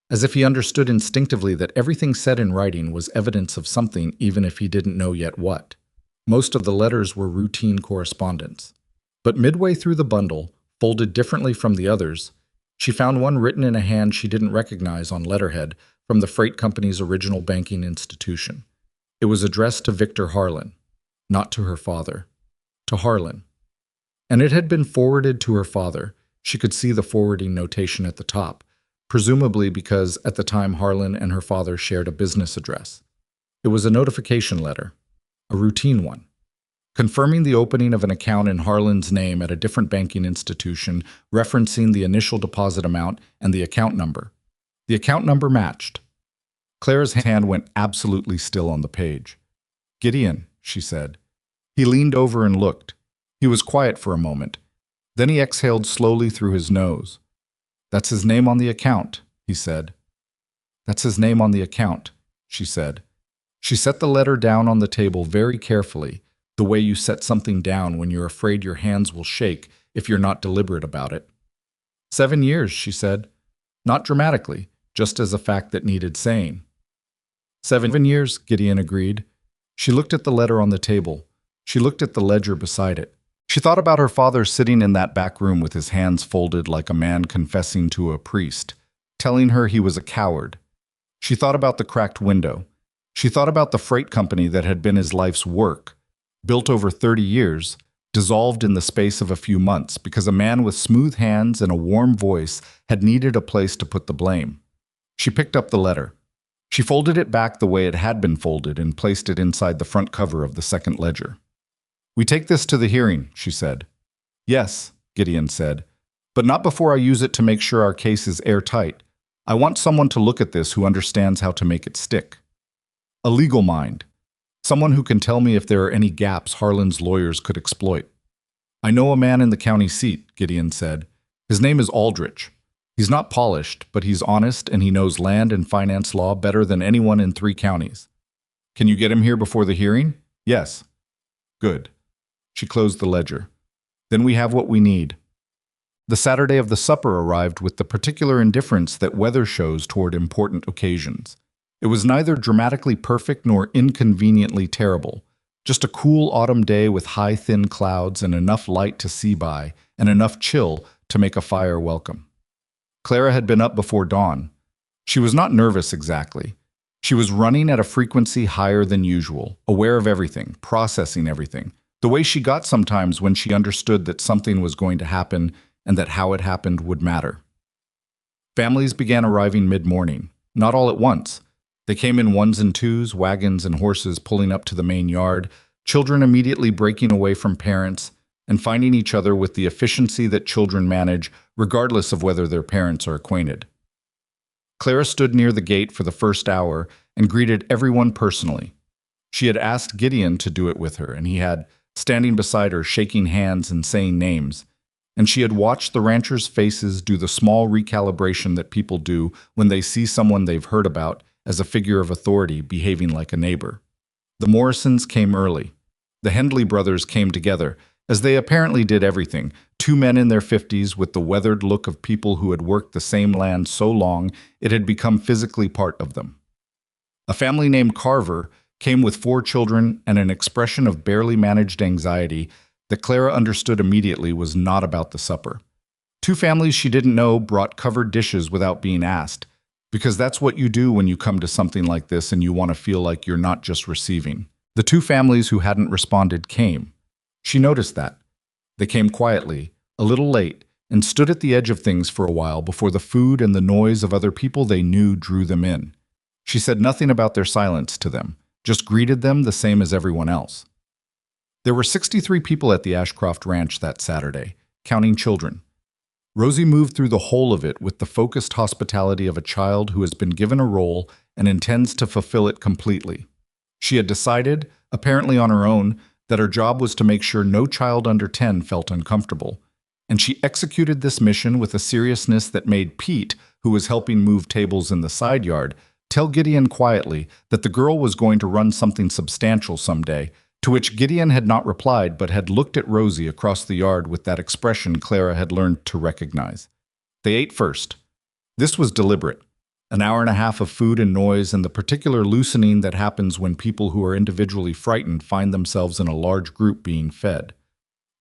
as if he understood instinctively that everything said in writing was evidence of something even if he didn't know yet what. Most of the letters were routine correspondence. But midway through the bundle, folded differently from the others, she found one written in a hand she didn't recognize on letterhead from the freight company's original banking institution. It was addressed to Victor Harlan, not to her father, to Harlan. And it had been forwarded to her father. She could see the forwarding notation at the top, presumably because at the time Harlan and her father shared a business address. It was a notification letter, a routine one, confirming the opening of an account in Harlan's name at a different banking institution, referencing the initial deposit amount and the account number. The account number matched. Clara's hand went absolutely still on the page. "Gideon," she said. He leaned over and looked. He was quiet for a moment. Then he exhaled slowly through his nose. "That's his name on the account," he said. "That's his name on the account," she said. She set the letter down on the table very carefully, the way you set something down when you're afraid your hands will shake if you're not deliberate about it. 7 years, she said. Not dramatically, just as a fact that needed saying. 7 years, Gideon agreed. She looked at the letter on the table. She looked at the ledger beside it. She thought about her father sitting in that back room with his hands folded like a man confessing to a priest, telling her he was a coward. She thought about the cracked window. She thought about the freight company that had been his life's work, built over 30 years, dissolved in the space of a few months because a man with smooth hands and a warm voice had needed a place to put the blame. She picked up the letter. She folded it back the way it had been folded and placed it inside the front cover of the second ledger. "We take this to the hearing," she said. "Yes," Gideon said, "but not before I use it to make sure our case is airtight. I want someone to look at this who understands how to make it stick. A legal mind. Someone who can tell me if there are any gaps Harlan's lawyers could exploit." "I know a man in the county seat," Gideon said. "His name is Aldrich. He's not polished, but he's honest and he knows land and finance law better than anyone in 3 counties. Can you get him here before the hearing?" "Yes." "Good." She closed the ledger. "Then we have what we need." The Saturday of the supper arrived with the particular indifference that weather shows toward important occasions. It was neither dramatically perfect nor inconveniently terrible, just a cool autumn day with high thin clouds and enough light to see by, and enough chill to make a fire welcome. Clara had been up before dawn. She was not nervous exactly. She was running at a frequency higher than usual, aware of everything, processing everything, the way she got sometimes when she understood that something was going to happen and that how it happened would matter. Families began arriving mid-morning, not all at once. They came in ones and twos, wagons and horses pulling up to the main yard, children immediately breaking away from parents and finding each other with the efficiency that children manage, regardless of whether their parents are acquainted. Clara stood near the gate for the first hour and greeted everyone personally. She had asked Gideon to do it with her, and he had, standing beside her, shaking hands and saying names. And she had watched the ranchers' faces do the small recalibration that people do when they see someone they've heard about as a figure of authority behaving like a neighbor. The Morrisons came early. The Hendley brothers came together, as they apparently did everything, two men in their 50s with the weathered look of people who had worked the same land so long it had become physically part of them. A family named Carver came with 4 children and an expression of barely managed anxiety that Clara understood immediately was not about the supper. 2 families she didn't know brought covered dishes without being asked, because that's what you do when you come to something like this and you want to feel like you're not just receiving. The 2 families who hadn't responded came. She noticed that. They came quietly, a little late, and stood at the edge of things for a while before the food and the noise of other people they knew drew them in. She said nothing about their silence to them, just greeted them the same as everyone else. There were 63 people at the Ashcroft Ranch that Saturday, counting children. Rosie moved through the whole of it with the focused hospitality of a child who has been given a role and intends to fulfill it completely. She had decided, apparently on her own, that her job was to make sure no child under 10 felt uncomfortable, and she executed this mission with a seriousness that made Pete, who was helping move tables in the side yard, tell Gideon quietly that the girl was going to run something substantial someday, to which Gideon had not replied but had looked at Rosie across the yard with that expression Clara had learned to recognize. They ate first. This was deliberate. An hour and a half of food and noise and the particular loosening that happens when people who are individually frightened find themselves in a large group being fed.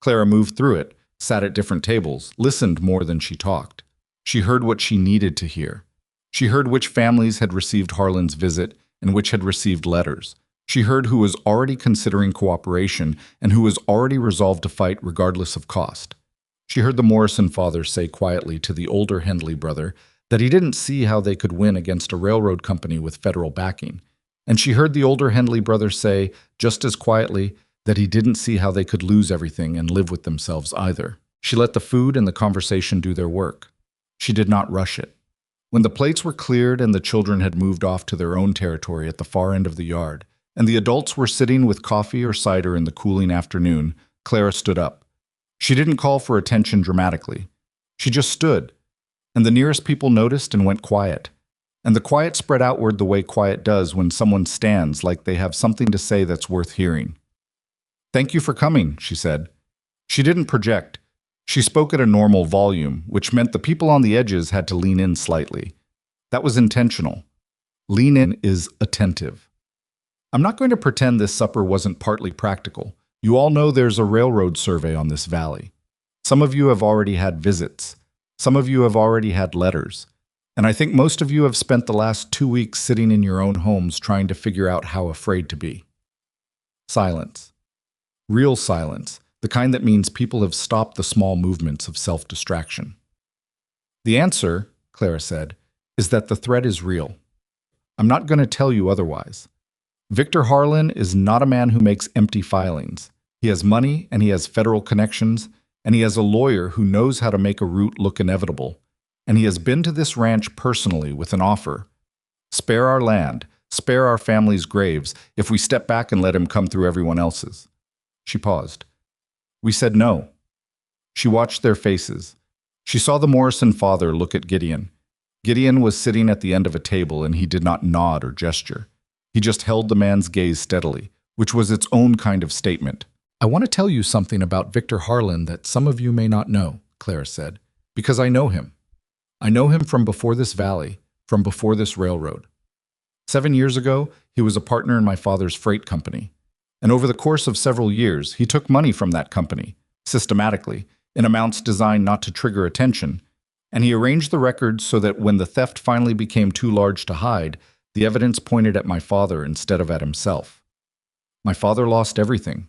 Clara moved through it, sat at different tables, listened more than she talked. She heard what she needed to hear. She heard which families had received Harlan's visit and which had received letters. She heard who was already considering cooperation and who was already resolved to fight regardless of cost. She heard the Morrison father say quietly to the older Hendley brother that he didn't see how they could win against a railroad company with federal backing. And she heard the older Hendley brother say, just as quietly, that he didn't see how they could lose everything and live with themselves either. She let the food and the conversation do their work. She did not rush it. When the plates were cleared and the children had moved off to their own territory at the far end of the yard, and the adults were sitting with coffee or cider in the cooling afternoon, Clara stood up. She didn't call for attention dramatically. She just stood, and the nearest people noticed and went quiet. And the quiet spread outward the way quiet does when someone stands like they have something to say that's worth hearing. "Thank you for coming," she said. She didn't project. She spoke at a normal volume, which meant the people on the edges had to lean in slightly. That was intentional. Lean in is attentive. I'm not going to pretend this supper wasn't partly practical. You all know there's a railroad survey on this valley. Some of you have already had visits. Some of you have already had letters. And I think most of you have spent the last 2 weeks sitting in your own homes trying to figure out how afraid to be. Silence. Real silence. The kind that means people have stopped the small movements of self-distraction. The answer, Clara said, is that the threat is real. I'm not going to tell you otherwise. Victor Harlan is not a man who makes empty filings. He has money and he has federal connections, and he has a lawyer who knows how to make a route look inevitable. And he has been to this ranch personally with an offer. Spare our land, spare our family's graves, if we step back and let him come through everyone else's. She paused. We said no. She watched their faces. She saw the Morrison father look at Gideon. Gideon was sitting at the end of a table and he did not nod or gesture. He just held the man's gaze steadily, which was its own kind of statement. I want to tell you something about Victor Harlan that some of you may not know, Clara said, because I know him. I know him from before this valley, from before this railroad. 7 years ago, he was a partner in my father's freight company. And over the course of several years, he took money from that company, systematically, in amounts designed not to trigger attention, and he arranged the records so that when the theft finally became too large to hide, the evidence pointed at my father instead of at himself. My father lost everything.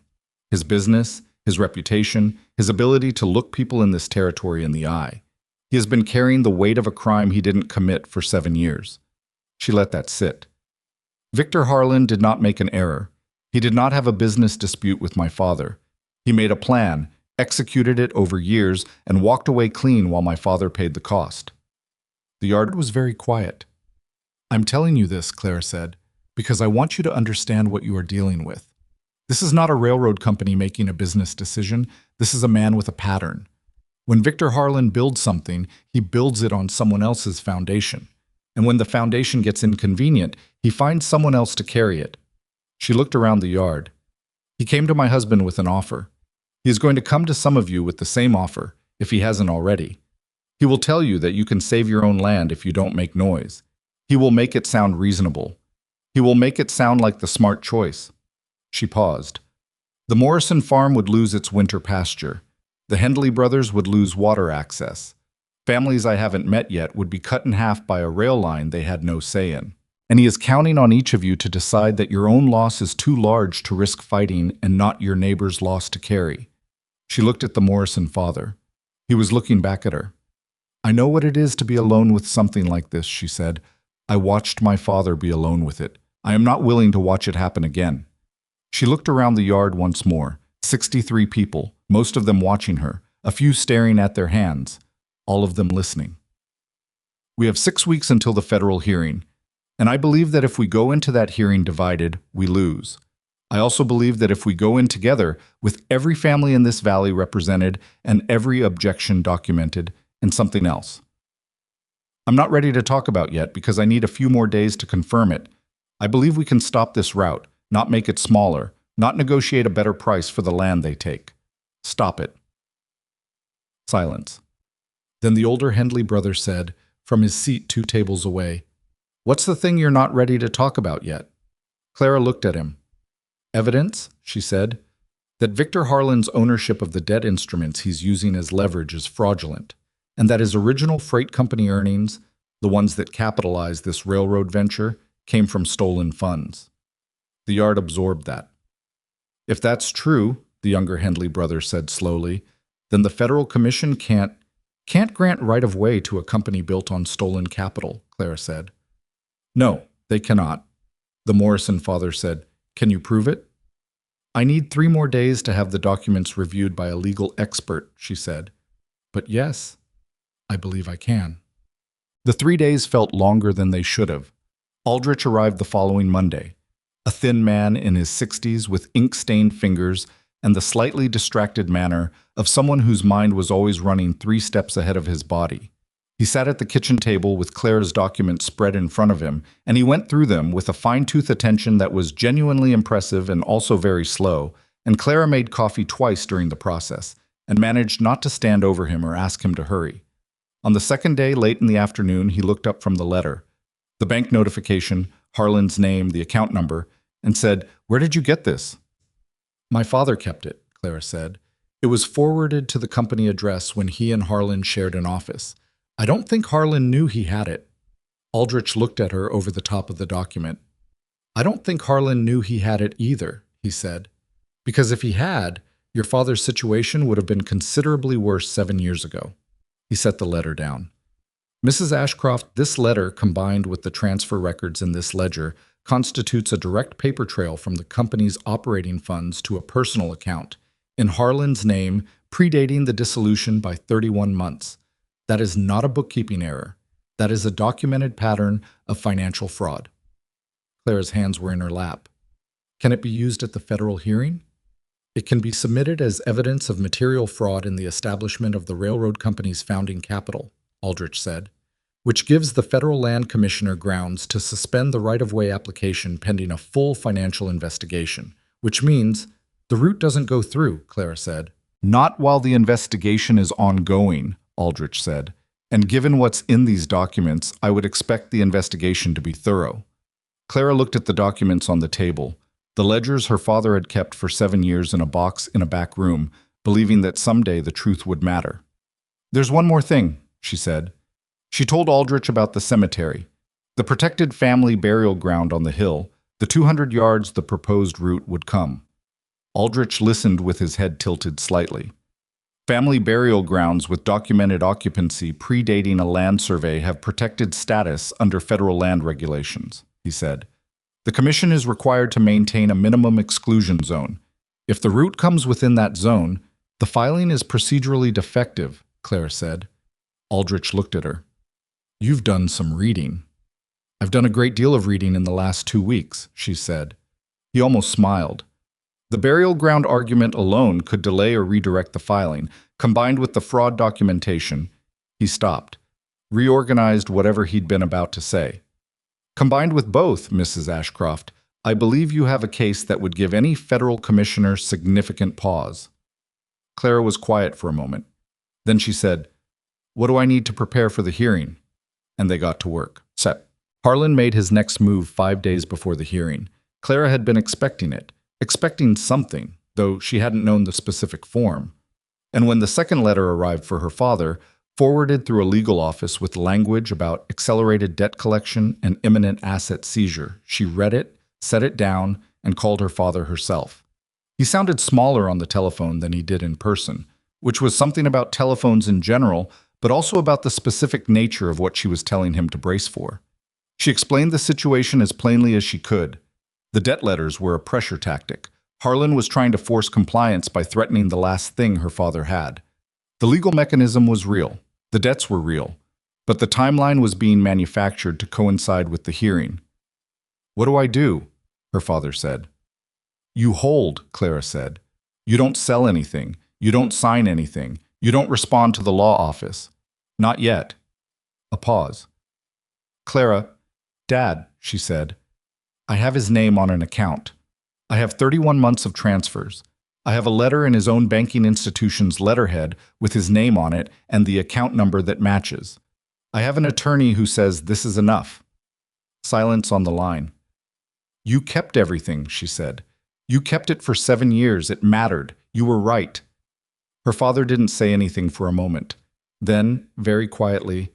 His business, his reputation, his ability to look people in this territory in the eye. He has been carrying the weight of a crime he didn't commit for 7 years. She let that sit. Victor Harlan did not make an error. He did not have a business dispute with my father. He made a plan, executed it over years, and walked away clean while my father paid the cost. The yard was very quiet. I'm telling you this, Clara said, because I want you to understand what you are dealing with. This is not a railroad company making a business decision. This is a man with a pattern. When Victor Harlan builds something, he builds it on someone else's foundation. And when the foundation gets inconvenient, he finds someone else to carry it. She looked around the yard. He came to my husband with an offer. He is going to come to some of you with the same offer, if he hasn't already. He will tell you that you can save your own land if you don't make noise. He will make it sound reasonable. He will make it sound like the smart choice. She paused. The Morrison farm would lose its winter pasture. The Hendley brothers would lose water access. Families I haven't met yet would be cut in half by a rail line they had no say in. And he is counting on each of you to decide that your own loss is too large to risk fighting and not your neighbor's loss to carry. She looked at the Morrison father. He was looking back at her. I know what it is to be alone with something like this, she said. I watched my father be alone with it. I am not willing to watch it happen again. She looked around the yard once more. 63 people, most of them watching her, a few staring at their hands, all of them listening. We have 6 weeks until the federal hearing, and I believe that if we go into that hearing divided, we lose. I also believe that if we go in together, with every family in this valley represented and every objection documented, and something else. I'm not ready to talk about yet because I need a few more days to confirm it. I believe we can stop this route, not make it smaller, not negotiate a better price for the land they take. Stop it. Silence. Then the older Hendley brother said, from his seat 2 tables away, What's the thing you're not ready to talk about yet? Clara looked at him. Evidence, she said, that Victor Harlan's ownership of the debt instruments he's using as leverage is fraudulent, and that his original freight company earnings, the ones that capitalized this railroad venture, came from stolen funds. The yard absorbed that. If that's true, the younger Hendley brother said slowly, then the Federal Commission can't grant right-of-way to a company built on stolen capital, Clara said. No, they cannot. The Morrison father said, Can you prove it? I need 3 more days to have the documents reviewed by a legal expert, she said. But yes, I believe I can. The 3 days felt longer than they should have. Aldrich arrived the following Monday, a thin man in his 60s with ink-stained fingers and the slightly distracted manner of someone whose mind was always running 3 steps ahead of his body. He sat at the kitchen table with Clara's documents spread in front of him, and he went through them with a fine-tooth attention that was genuinely impressive and also very slow, and Clara made coffee twice during the process, and managed not to stand over him or ask him to hurry. On the second day, late in the afternoon, he looked up from the letter, the bank notification, Harlan's name, the account number, and said, Where did you get this? My father kept it, Clara said. It was forwarded to the company address when he and Harlan shared an office. I don't think Harlan knew he had it. Aldrich looked at her over the top of the document. I don't think Harlan knew he had it either, he said. Because if he had, your father's situation would have been considerably worse 7 years ago. He set the letter down. Mrs. Ashcroft, this letter, combined with the transfer records in this ledger, constitutes a direct paper trail from the company's operating funds to a personal account, in Harlan's name, predating the dissolution by 31 months. That is not a bookkeeping error. That is a documented pattern of financial fraud. Clara's hands were in her lap. Can it be used at the federal hearing? It can be submitted as evidence of material fraud in the establishment of the railroad company's founding capital, Aldrich said, which gives the Federal Land Commissioner grounds to suspend the right-of-way application pending a full financial investigation, which means the route doesn't go through, Clara said. Not while the investigation is ongoing, Aldrich said, and given what's in these documents, I would expect the investigation to be thorough. Clara looked at the documents on the table, the ledgers her father had kept for 7 years in a box in a back room, believing that someday the truth would matter. There's one more thing, she said. She told Aldrich about the cemetery, the protected family burial ground on the hill, the 200 yards the proposed route would come. Aldrich listened with his head tilted slightly. Family burial grounds with documented occupancy predating a land survey have protected status under federal land regulations, he said. The commission is required to maintain a minimum exclusion zone. If the route comes within that zone, the filing is procedurally defective, Clara said. Aldrich looked at her. You've done some reading. I've done a great deal of reading in the last 2 weeks, she said. He almost smiled. The burial ground argument alone could delay or redirect the filing. Combined with the fraud documentation, he stopped, reorganized whatever he'd been about to say. Combined with both, Mrs. Ashcroft, I believe you have a case that would give any federal commissioner significant pause. Clara was quiet for a moment. Then she said, What do I need to prepare for the hearing? And they got to work. Set. Harlan made his next move 5 days before the hearing. Clara had been expecting it, expecting something, though she hadn't known the specific form. And when the second letter arrived for her father, forwarded through a legal office with language about accelerated debt collection and imminent asset seizure, she read it, set it down, and called her father herself. He sounded smaller on the telephone than he did in person, which was something about telephones in general, but also about the specific nature of what she was telling him to brace for. She explained the situation as plainly as she could. The debt letters were a pressure tactic. Harlan was trying to force compliance by threatening the last thing her father had. The legal mechanism was real. The debts were real. But the timeline was being manufactured to coincide with the hearing. What do I do? Her father said. You hold, Clara said. You don't sell anything. You don't sign anything. You don't respond to the law office. Not yet. A pause. Clara, Dad, she said, I have his name on an account. I have 31 months of transfers. I have a letter in his own banking institution's letterhead with his name on it and the account number that matches. I have an attorney who says this is enough. Silence on the line. You kept everything, she said. You kept it for 7 years. It mattered. You were right. Her father didn't say anything for a moment. Then, very quietly,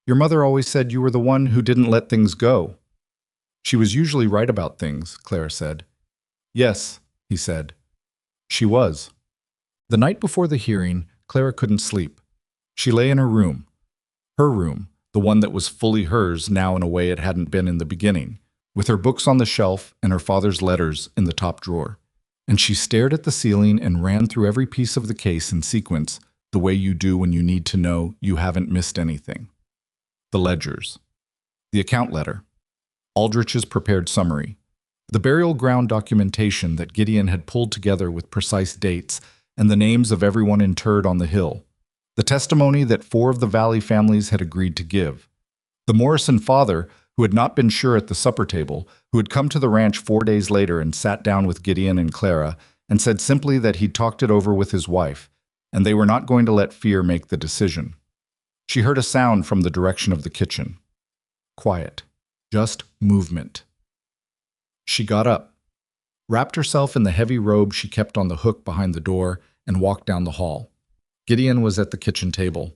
Your mother always said you were the one who didn't let things go. She was usually right about things, Clara said. Yes, he said. She was. The night before the hearing, Clara couldn't sleep. She lay in her room, the one that was fully hers now in a way it hadn't been in the beginning, with her books on the shelf and her father's letters in the top drawer. And she stared at the ceiling and ran through every piece of the case in sequence, the way you do when you need to know you haven't missed anything. The ledgers. The account letter. Aldrich's prepared summary. The burial ground documentation that Gideon had pulled together with precise dates and the names of everyone interred on the hill. The testimony that 4 of the Valley families had agreed to give. The Morrison father, who had not been sure at the supper table, who had come to the ranch 4 days later and sat down with Gideon and Clara and said simply that he'd talked it over with his wife, and they were not going to let fear make the decision. She heard a sound from the direction of the kitchen. Quiet. Just movement. She got up, wrapped herself in the heavy robe she kept on the hook behind the door, and walked down the hall. Gideon was at the kitchen table.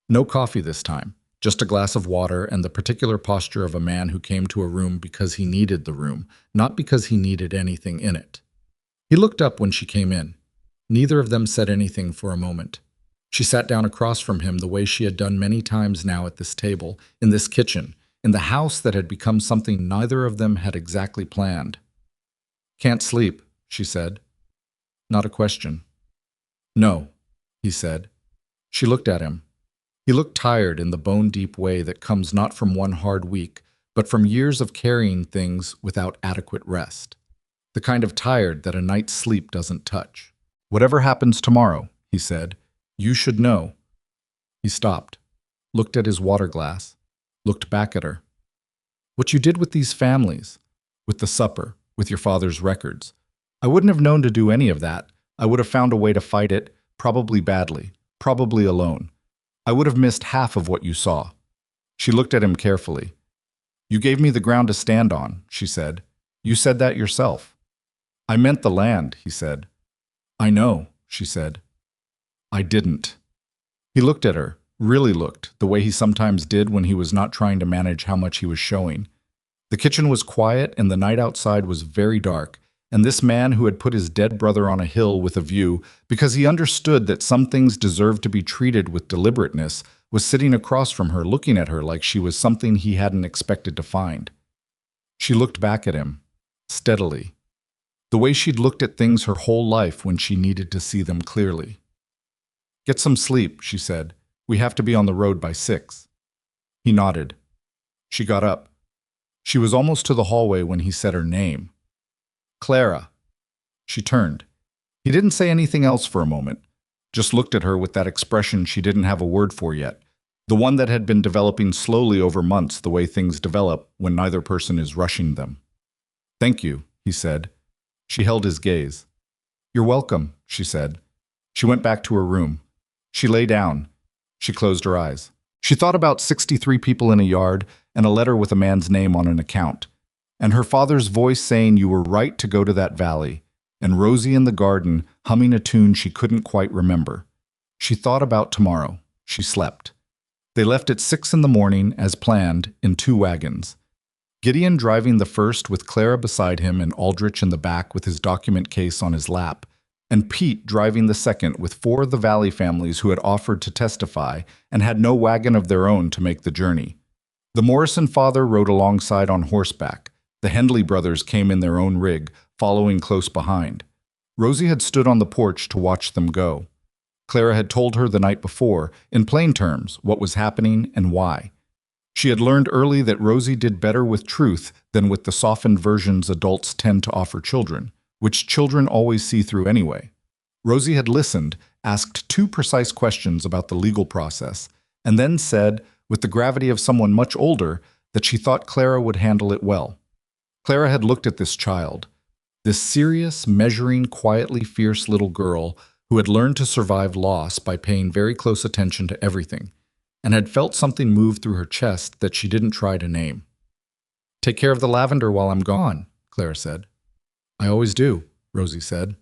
No coffee this time, just a glass of water and the particular posture of a man who came to a room because he needed the room, not because he needed anything in it. He looked up when she came in. Neither of them said anything for a moment. She sat down across from him the way she had done many times now at this table, in this kitchen, in the house that had become something neither of them had exactly planned. Can't sleep, she said. Not a question. No, he said. She looked at him. He looked tired in the bone-deep way that comes not from one hard week, but from years of carrying things without adequate rest. The kind of tired that a night's sleep doesn't touch. Whatever happens tomorrow, he said, you should know. He stopped, looked at his water glass, looked back at her. What you did with these families, with the supper, with your father's records. I wouldn't have known to do any of that. I would have found a way to fight it, probably badly, probably alone. I would have missed half of what you saw. She looked at him carefully. You gave me the ground to stand on, she said. You said that yourself. I meant the land, he said. I know, she said. I didn't. He looked at her, really looked, the way he sometimes did when he was not trying to manage how much he was showing. The kitchen was quiet and the night outside was very dark, and this man who had put his dead brother on a hill with a view, because he understood that some things deserved to be treated with deliberateness, was sitting across from her looking at her like she was something he hadn't expected to find. She looked back at him, steadily, the way she'd looked at things her whole life when she needed to see them clearly. "Get some sleep," she said. "We have to be on the road by 6. He nodded. She got up. She was almost to the hallway when he said her name. "Clara." She turned. He didn't say anything else for a moment, just looked at her with that expression she didn't have a word for yet, the one that had been developing slowly over months the way things develop when neither person is rushing them. "Thank you," he said. She held his gaze. "You're welcome," she said. She went back to her room. She lay down. She closed her eyes. She thought about 63 people in a yard and a letter with a man's name on an account, and her father's voice saying you were right to go to that valley, and Rosie in the garden humming a tune she couldn't quite remember. She thought about tomorrow. She slept. They left at 6 in the morning, as planned, in 2 wagons. Gideon driving the first with Clara beside him and Aldrich in the back with his document case on his lap, and Pete driving the second with 4 of the Valley families who had offered to testify and had no wagon of their own to make the journey. The Morrison father rode alongside on horseback. The Hendley brothers came in their own rig, following close behind. Rosie had stood on the porch to watch them go. Clara had told her the night before, in plain terms, what was happening and why. She had learned early that Rosie did better with truth than with the softened versions adults tend to offer children, which children always see through anyway. Rosie had listened, asked 2 precise questions about the legal process, and then said, with the gravity of someone much older, that she thought Clara would handle it well. Clara had looked at this child, this serious, measuring, quietly fierce little girl who had learned to survive loss by paying very close attention to everything, and had felt something move through her chest that she didn't try to name. "Take care of the lavender while I'm gone," Clara said. "I always do," Rosie said.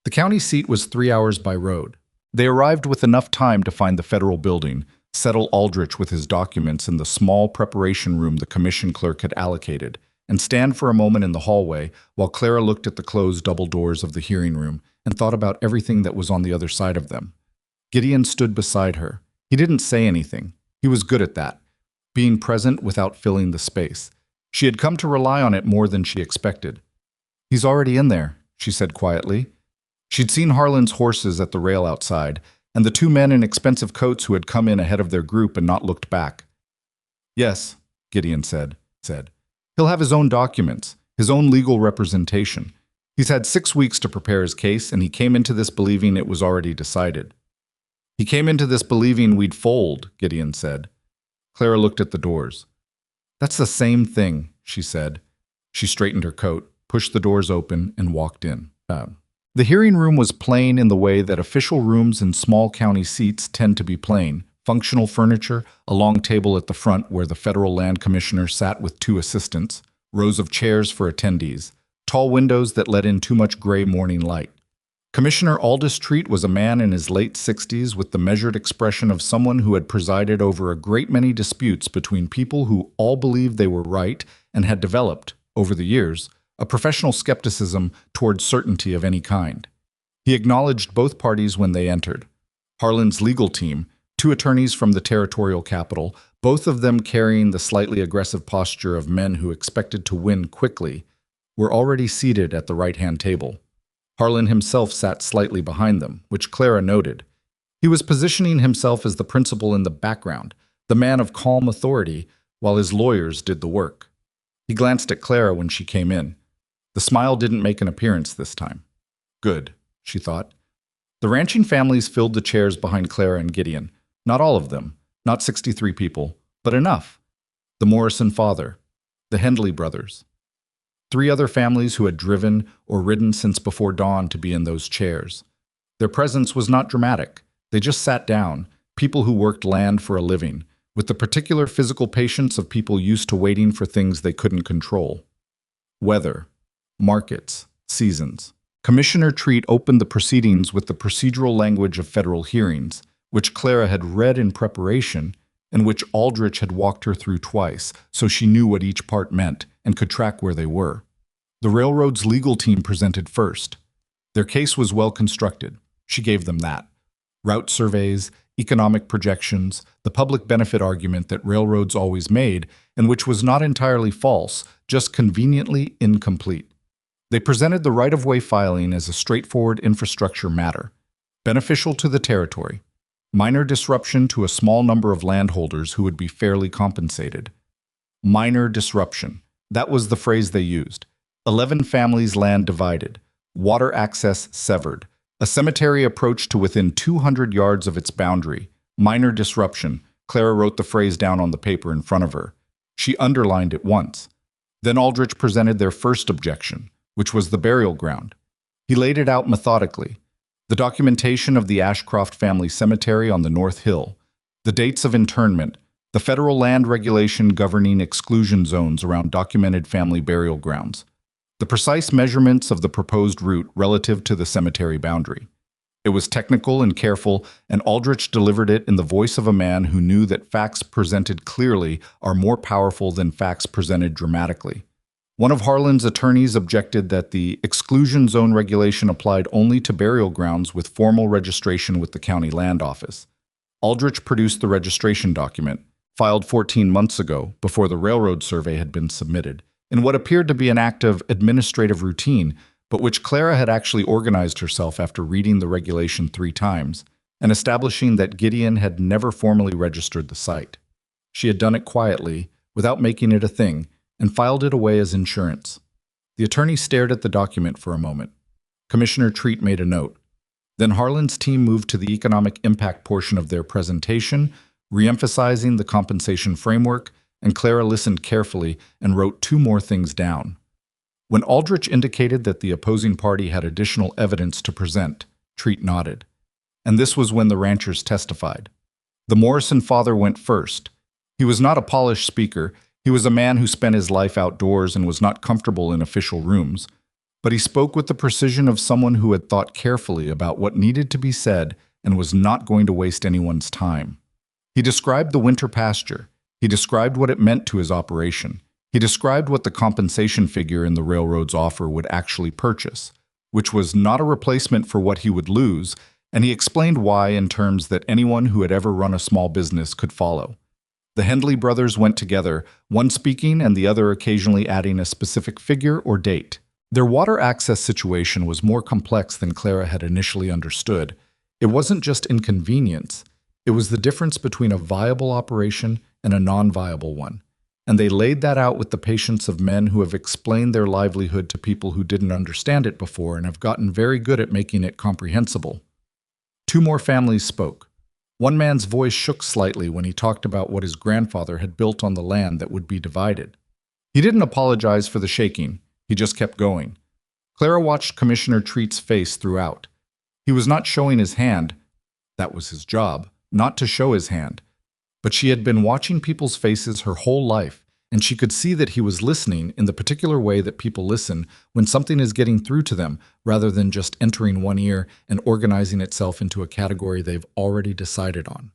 The county seat was 3 hours by road. They arrived with enough time to find the federal building, settle Aldrich with his documents in the small preparation room the commission clerk had allocated, and stand for a moment in the hallway while Clara looked at the closed double doors of the hearing room and thought about everything that was on the other side of them. Gideon stood beside her. He didn't say anything. He was good at that, being present without filling the space. She had come to rely on it more than she expected. "He's already in there," she said quietly. She'd seen Harlan's horses at the rail outside, and the 2 men in expensive coats who had come in ahead of their group and not looked back. "Yes," Gideon said. "He'll have his own documents, his own legal representation. He's had 6 weeks to prepare his case, and he came into this believing it was already decided." "He came into this believing we'd fold," Gideon said. Clara looked at the doors. "That's the same thing," she said. She straightened her coat, pushed the doors open, and walked in. The hearing room was plain in the way that official rooms in small county seats tend to be plain. Functional furniture, a long table at the front where the federal land commissioner sat with 2 assistants, rows of chairs for attendees, tall windows that let in too much gray morning light. Commissioner Aldous Treat was a man in his late 60s with the measured expression of someone who had presided over a great many disputes between people who all believed they were right and had developed, over the years, a professional skepticism towards certainty of any kind. He acknowledged both parties when they entered. Harlan's legal team, 2 attorneys from the territorial capital, both of them carrying the slightly aggressive posture of men who expected to win quickly, were already seated at the right-hand table. Harlan himself sat slightly behind them, which Clara noted. He was positioning himself as the principal in the background, the man of calm authority, while his lawyers did the work. He glanced at Clara when she came in. The smile didn't make an appearance this time. Good, she thought. The ranching families filled the chairs behind Clara and Gideon. Not all of them, not 63 people, but enough. The Morrison father, the Hendley brothers. 3 other families who had driven or ridden since before dawn to be in those chairs. Their presence was not dramatic. They just sat down, people who worked land for a living, with the particular physical patience of people used to waiting for things they couldn't control. Weather, markets, seasons. Commissioner Treat opened the proceedings with the procedural language of federal hearings, which Clara had read in preparation and which Aldrich had walked her through twice, so she knew what each part meant and could track where they were. The railroad's legal team presented first. Their case was well constructed. She gave them that. Route surveys, economic projections, the public benefit argument that railroads always made, and which was not entirely false, just conveniently incomplete. They presented the right-of-way filing as a straightforward infrastructure matter, beneficial to the territory, minor disruption to a small number of landholders who would be fairly compensated. Minor disruption. That was the phrase they used. 11 families' land divided, water access severed, a cemetery approached to within 200 yards of its boundary. Minor disruption. Clara wrote the phrase down on the paper in front of her. She underlined it once. Then Aldrich presented their first objection, which was the burial ground. He laid it out methodically. The documentation of the Ashcroft family cemetery on the North Hill, the dates of internment, the federal land regulation governing exclusion zones around documented family burial grounds, the precise measurements of the proposed route relative to the cemetery boundary. It was technical and careful, and Aldrich delivered it in the voice of a man who knew that facts presented clearly are more powerful than facts presented dramatically. One of Harlan's attorneys objected that the exclusion zone regulation applied only to burial grounds with formal registration with the county land office. Aldrich produced the registration document, filed 14 months ago, before the railroad survey had been submitted, in what appeared to be an act of administrative routine, but which Clara had actually organized herself after reading the regulation 3 times and establishing that Gideon had never formally registered the site. She had done it quietly, without making it a thing, and filed it away as insurance. The attorney stared at the document for a moment. Commissioner Treat made a note. Then Harlan's team moved to the economic impact portion of their presentation, re-emphasizing the compensation framework, and Clara listened carefully and wrote 2 more things down. When Aldrich indicated that the opposing party had additional evidence to present, Treat nodded. And this was when the ranchers testified. The Morrison father went first. He was not a polished speaker. He was a man who spent his life outdoors and was not comfortable in official rooms, but he spoke with the precision of someone who had thought carefully about what needed to be said and was not going to waste anyone's time. He described the winter pasture. He described what it meant to his operation. He described what the compensation figure in the railroad's offer would actually purchase, which was not a replacement for what he would lose, and he explained why in terms that anyone who had ever run a small business could follow. The Hendley brothers went together, one speaking and the other occasionally adding a specific figure or date. Their water access situation was more complex than Clara had initially understood. It wasn't just inconvenience. It was the difference between a viable operation and a non-viable one. And they laid that out with the patience of men who have explained their livelihood to people who didn't understand it before and have gotten very good at making it comprehensible. 2 more families spoke. One man's voice shook slightly when he talked about what his grandfather had built on the land that would be divided. He didn't apologize for the shaking. He just kept going. Clara watched Commissioner Treat's face throughout. He was not showing his hand. That was his job, not to show his hand. But she had been watching people's faces her whole life, and she could see that he was listening in the particular way that people listen when something is getting through to them, rather than just entering one ear and organizing itself into a category they've already decided on.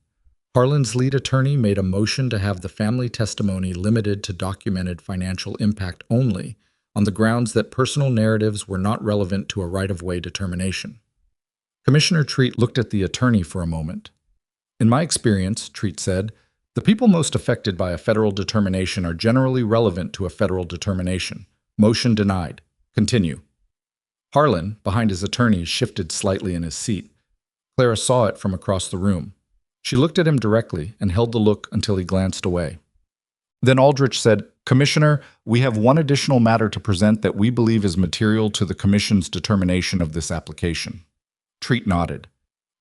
Harlan's lead attorney made a motion to have the family testimony limited to documented financial impact only, on the grounds that personal narratives were not relevant to a right-of-way determination. Commissioner Treat looked at the attorney for a moment. In my experience, Treat said, the people most affected by a federal determination are generally relevant to a federal determination. Motion denied. Continue. Harlan, behind his attorneys, shifted slightly in his seat. Clara saw it from across the room. She looked at him directly and held the look until he glanced away. Then Aldrich said, Commissioner, we have one additional matter to present that we believe is material to the Commission's determination of this application. Treat nodded.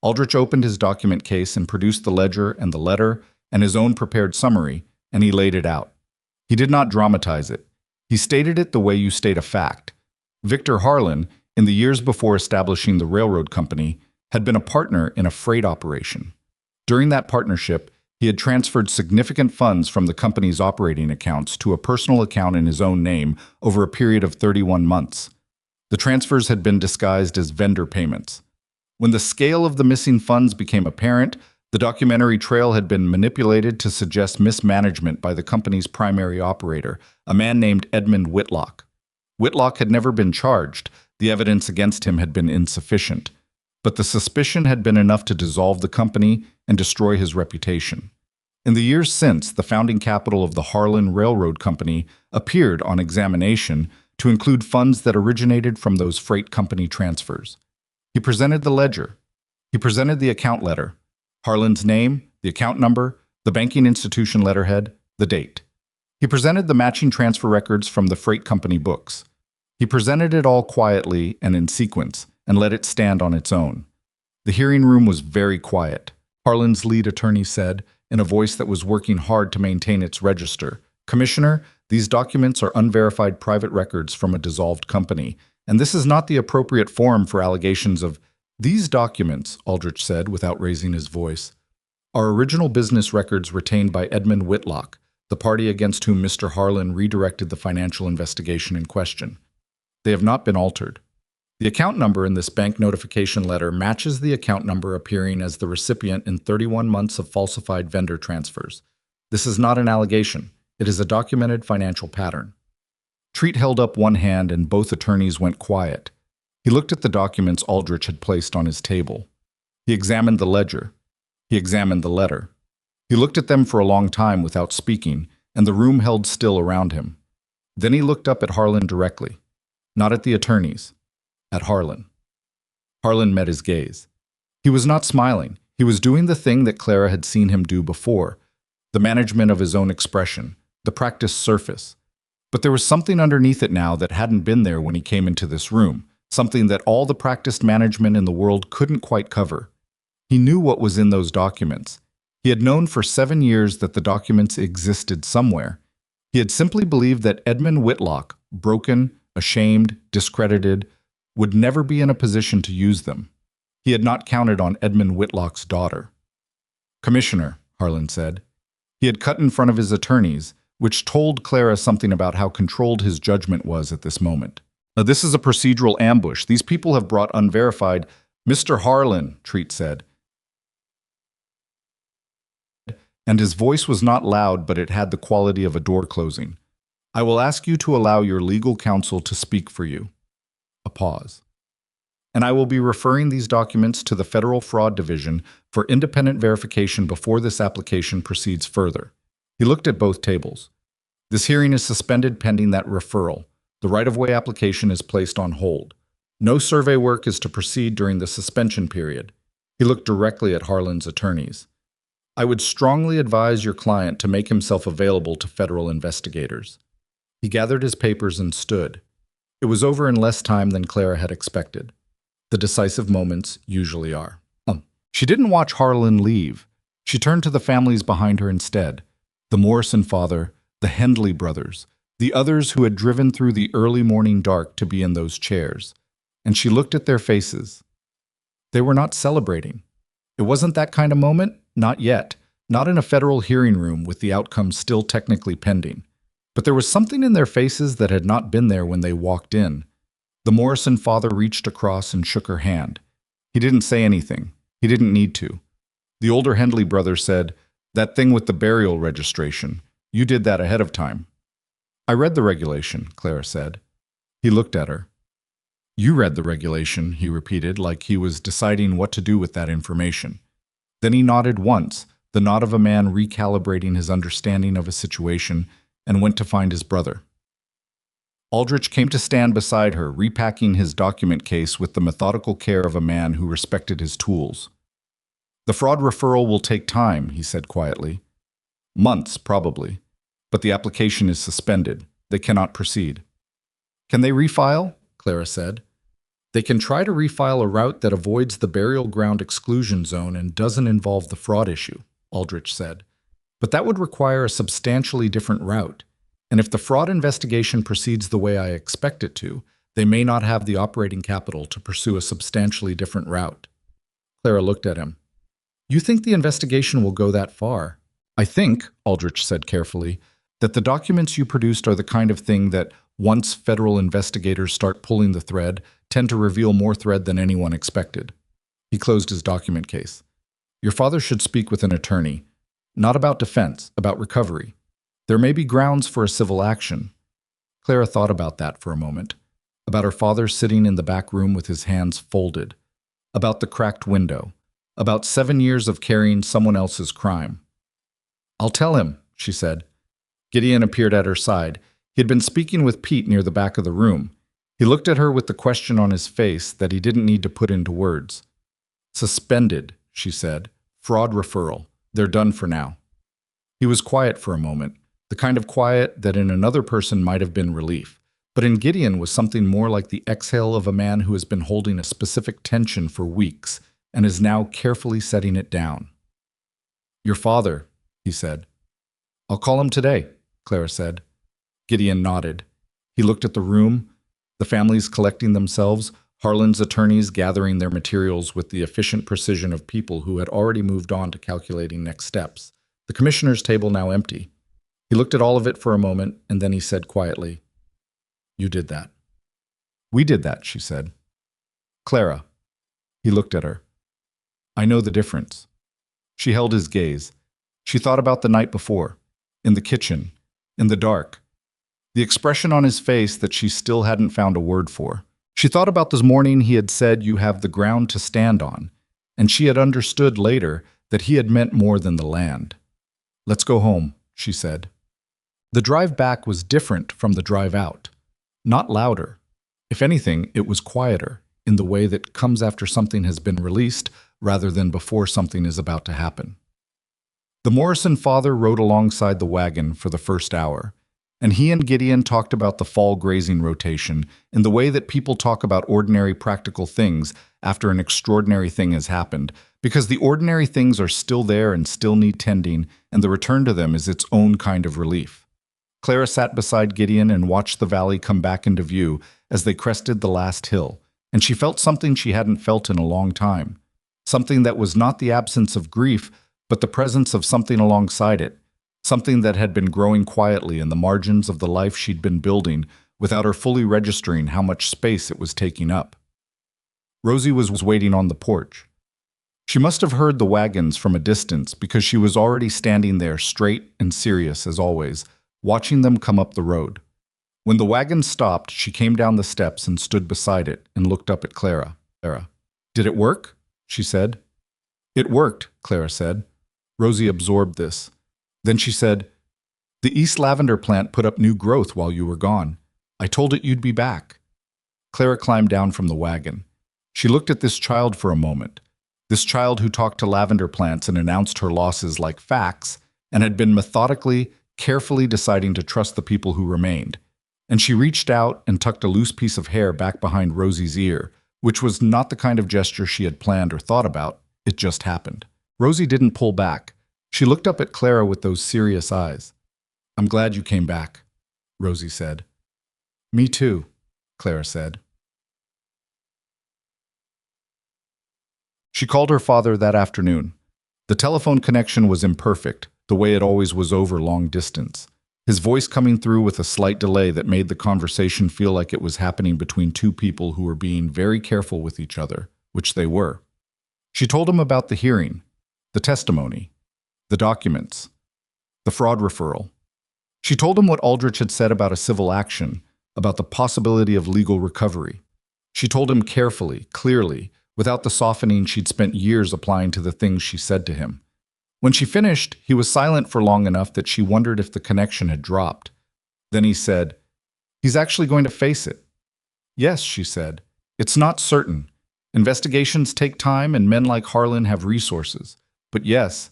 Aldrich opened his document case and produced the ledger and the letter and his own prepared summary, and he laid it out. He did not dramatize it. He stated it the way you state a fact. Victor Harlan, in the years before establishing the railroad company, had been a partner in a freight operation. During that partnership, he had transferred significant funds from the company's operating accounts to a personal account in his own name over a period of 31 months. The transfers had been disguised as vendor payments. When the scale of the missing funds became apparent, the documentary trail had been manipulated to suggest mismanagement by the company's primary operator, a man named Edmund Whitlock. Whitlock had never been charged. The evidence against him had been insufficient. but the suspicion had been enough to dissolve the company and destroy his reputation. In the years since, the founding capital of the Harlan Railroad Company appeared on examination to include funds that originated from those freight company transfers. He presented the ledger. He presented the account letter, Harlan's name, the account number, the banking institution letterhead, the date. He presented the matching transfer records from the freight company books. He presented it all quietly and in sequence, and let it stand on its own. The hearing room was very quiet. Harlan's lead attorney said, in a voice that was working hard to maintain its register, "Commissioner, these documents are unverified private records from a dissolved company, and this is not the appropriate forum for allegations of—" "These documents," Aldrich said without raising his voice, "are original business records retained by Edmund Whitlock, the party against whom Mr. Harlan redirected the financial investigation in question. They have not been altered. The account number in this bank notification letter matches the account number appearing as the recipient in 31 months of falsified vendor transfers. This is not an allegation. It is a documented financial pattern." Treat held up one hand and both attorneys went quiet. He looked at the documents Aldrich had placed on his table. He examined the ledger. He examined the letter. He looked at them for a long time without speaking, and the room held still around him. Then he looked up at Harlan directly. Not at the attorneys. At Harlan. Harlan met his gaze. He was not smiling. He was doing the thing that Clara had seen him do before, the management of his own expression, the practiced surface. But there was something underneath it now that hadn't been there when he came into this room, something that all the practiced management in the world couldn't quite cover. He knew what was in those documents. He had known for 7 years that the documents existed somewhere. He had simply believed that Edmund Whitlock, broken, ashamed, discredited, would never be in a position to use them. He had not counted on Edmund Whitlock's daughter. "Commissioner," Harlan said. He had cut in front of his attorneys, which told Clara something about how controlled his judgment was at this moment. "This is a procedural ambush. These people have brought unverified—" "Mr. Harlan," Treat said. And his voice was not loud, but it had the quality of a door closing. "I will ask you to allow your legal counsel to speak for you." A pause. "And I will be referring these documents to the Federal Fraud Division for independent verification before this application proceeds further." He looked at both tables. "This hearing is suspended pending that referral. The right-of-way application is placed on hold. No survey work is to proceed during the suspension period." He looked directly at Harlan's attorneys. "I would strongly advise your client to make himself available to federal investigators." He gathered his papers and stood. It was over in less time than Clara had expected. The decisive moments usually are. She didn't watch Harlan leave. She turned to the families behind her instead. The Morrison father, the Hendley brothers, the others who had driven through the early morning dark to be in those chairs. And she looked at their faces. They were not celebrating. It wasn't that kind of moment, not yet. Not in a federal hearing room with the outcome still technically pending. But there was something in their faces that had not been there when they walked in. The Morrison father reached across and shook her hand. He didn't say anything. He didn't need to. The older Hendley brother said, "That thing with the burial registration, you did that ahead of time." "I read the regulation," Clara said. He looked at her. "You read the regulation," he repeated, like he was deciding what to do with that information. Then he nodded once, the nod of a man recalibrating his understanding of a situation, and went to find his brother. Aldrich came to stand beside her, repacking his document case with the methodical care of a man who respected his tools. "The fraud referral will take time," he said quietly. "Months, probably. But the application is suspended. They cannot proceed." "Can they refile?" Clara said. "They can try to refile a route that avoids the burial ground exclusion zone and doesn't involve the fraud issue," Aldrich said. "But that would require a substantially different route. And if the fraud investigation proceeds the way I expect it to, they may not have the operating capital to pursue a substantially different route." Clara looked at him. "You think the investigation will go that far?" "I think," Aldrich said carefully, "that the documents you produced are the kind of thing that, once federal investigators start pulling the thread, tend to reveal more thread than anyone expected." He closed his document case. "Your father should speak with an attorney. Not about defense, about recovery. There may be grounds for a civil action." Clara thought about that for a moment, about her father sitting in the back room with his hands folded. about the cracked window, about 7 years of carrying someone else's crime. "I'll tell him," she said. Gideon appeared at her side. He had been speaking with Pete near the back of the room. He looked at her with the question on his face that he didn't need to put into words. "Suspended," she said. "Fraud referral. They're done for now." He was quiet for a moment, the kind of quiet that in another person might have been relief. But in Gideon was something more like the exhale of a man who has been holding a specific tension for weeks and is now carefully setting it down. "Your father," he said. "I'll call him today," Clara said. Gideon nodded. He looked at the room, the families collecting themselves, Harlan's attorneys gathering their materials with the efficient precision of people who had already moved on to calculating next steps, the commissioner's table now empty. He looked at all of it for a moment, and then he said quietly, "You did that." "We did that," she said. "Clara." He looked at her. "I know the difference." She held his gaze. She thought about the night before, in the kitchen, in the dark, the expression on his face that she still hadn't found a word for. She thought about this morning he had said, "You have the ground to stand on," and she had understood later that he had meant more than the land. "Let's go home," she said. The drive back was different from the drive out. Not louder. If anything, it was quieter, in the way that comes after something has been released rather than before something is about to happen. The Morrison father rode alongside the wagon for the first hour, and he and Gideon talked about the fall grazing rotation in the way that people talk about ordinary practical things after an extraordinary thing has happened, because the ordinary things are still there and still need tending, and the return to them is its own kind of relief. Clara sat beside Gideon and watched the valley come back into view as they crested the last hill, and she felt something she hadn't felt in a long time, something that was not the absence of grief, but the presence of something alongside it, something that had been growing quietly in the margins of the life she'd been building without her fully registering how much space it was taking up. Rosie was waiting on the porch. She must have heard the wagons from a distance because she was already standing there straight and serious as always, watching them come up the road. When the wagon stopped, she came down the steps and stood beside it and looked up at Clara. "Clara, did it work?" she said. "It worked," Clara said. Rosie absorbed this. Then she said, "The East Lavender plant put up new growth while you were gone. I told it you'd be back." Clara climbed down from the wagon. She looked at this child for a moment, this child who talked to lavender plants and announced her losses like facts and had been methodically, carefully deciding to trust the people who remained. And she reached out and tucked a loose piece of hair back behind Rosie's ear, which was not the kind of gesture she had planned or thought about. It just happened. Rosie didn't pull back. She looked up at Clara with those serious eyes. "I'm glad you came back," Rosie said. "Me too," Clara said. She called her father that afternoon. The telephone connection was imperfect, the way it always was over long distance, his voice coming through with a slight delay that made the conversation feel like it was happening between two people who were being very careful with each other, which they were. She told him about the hearing, the testimony, the documents, the fraud referral. She told him what Aldrich had said about a civil action, about the possibility of legal recovery. She told him carefully, clearly, without the softening she'd spent years applying to the things she said to him. When she finished, he was silent for long enough that she wondered if the connection had dropped. Then he said, "He's actually going to face it." "Yes," she said. "It's not certain. Investigations take time and men like Harlan have resources. But yes,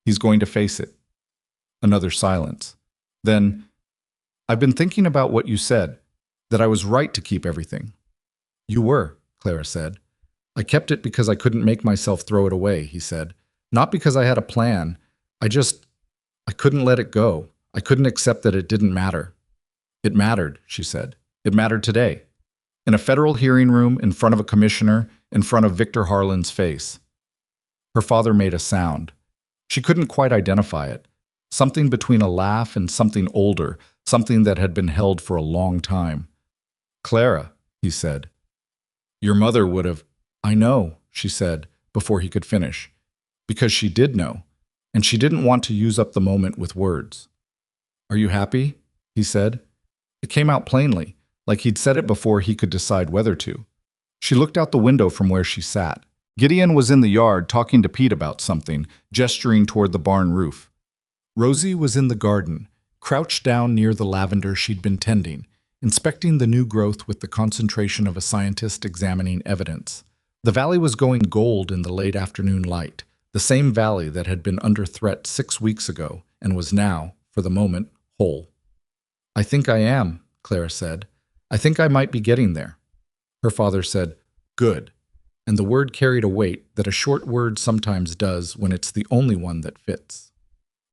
he's going to face it." Another silence. Then, "I've been thinking about what you said, that I was right to keep everything." "You were," Clara said. "I kept it because I couldn't make myself throw it away," he said. "Not because I had a plan. I couldn't let it go. I couldn't accept that it didn't matter." "It mattered," she said. "It mattered today. In a federal hearing room, in front of a commissioner, in front of Victor Harlan's face." Her father made a sound. She couldn't quite identify it. Something between a laugh and something older, something that had been held for a long time. "Clara," he said. "Your mother would have—" "I know," she said, before he could finish. Because she did know, and she didn't want to use up the moment with words. "Are you happy?" he said. It came out plainly, like he'd said it before he could decide whether to. She looked out the window from where she sat. Gideon was in the yard talking to Pete about something, gesturing toward the barn roof. Rosie was in the garden, crouched down near the lavender she'd been tending, inspecting the new growth with the concentration of a scientist examining evidence. The valley was going gold in the late afternoon light, the same valley that had been under threat 6 weeks ago and was now, for the moment, whole. "I think I am," Clara said. "I think I might be getting there." Her father said, "Good," and the word carried a weight that a short word sometimes does when it's the only one that fits.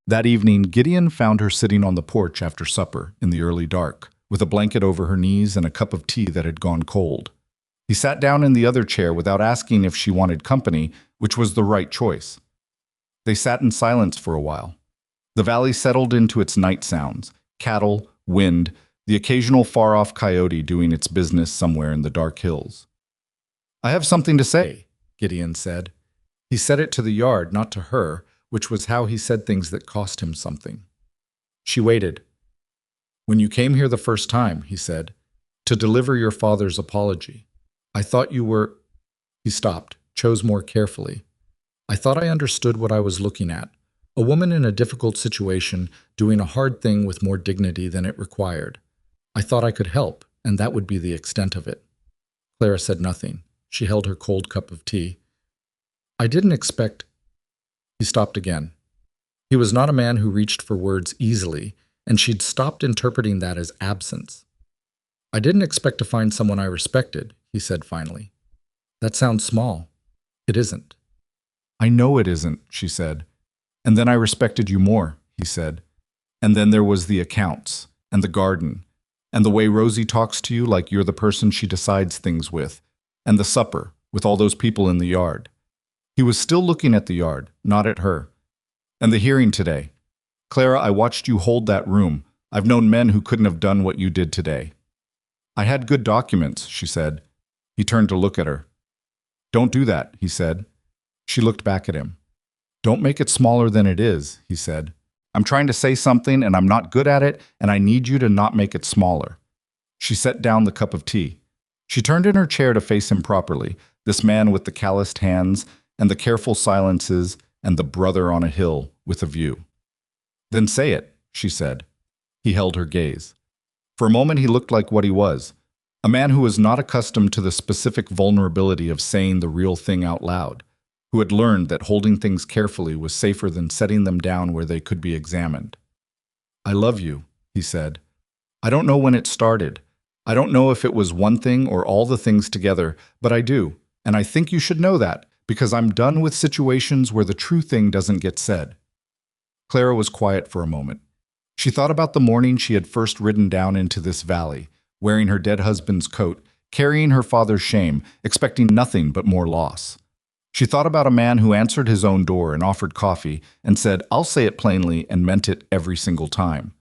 That evening, Gideon found her sitting on the porch after supper, in the early dark, with a blanket over her knees and a cup of tea that had gone cold. He sat down in the other chair without asking if she wanted company, which was the right choice. They sat in silence for a while. The valley settled into its night sounds: cattle, wind, the occasional far-off coyote doing its business somewhere in the dark hills. "I have something to say," Gideon said. He said it to the yard, not to her, which was how he said things that cost him something. She waited. "When you came here the first time," he said, "to deliver your father's apology, I thought you were—" He stopped, chose more carefully. "I thought I understood what I was looking at. A woman in a difficult situation, doing a hard thing with more dignity than it required. I thought I could help, and that would be the extent of it." Clara said nothing. She held her cold cup of tea. "I didn't expect—" He stopped again. He was not a man who reached for words easily, and she'd stopped interpreting that as absence. "I didn't expect to find someone I respected," he said finally. "That sounds small. It isn't." "I know it isn't," she said. "And then I respected you more," he said. "And then there was the accounts, and the garden, and the way Rosie talks to you like you're the person she decides things with, and the supper, with all those people in the yard." He was still looking at the yard, not at her. "And the hearing today. Clara, I watched you hold that room. I've known men who couldn't have done what you did today." "I had good documents," she said. He turned to look at her. "Don't do that," he said. She looked back at him. "Don't make it smaller than it is," he said. "I'm trying to say something and I'm not good at it, and I need you to not make it smaller." She set down the cup of tea. She turned in her chair to face him properly, this man with the calloused hands and the careful silences and the brother on a hill with a view. "Then say it," she said. He held her gaze. For a moment he looked like what he was, a man who was not accustomed to the specific vulnerability of saying the real thing out loud, who had learned that holding things carefully was safer than setting them down where they could be examined. "I love you," he said. "I don't know when it started. I don't know if it was one thing or all the things together, but I do, and I think you should know that, because I'm done with situations where the true thing doesn't get said." Clara was quiet for a moment. She thought about the morning she had first ridden down into this valley, wearing her dead husband's coat, carrying her father's shame, expecting nothing but more loss. She thought about a man who answered his own door and offered coffee and said, "I'll say it plainly," and meant it every single time.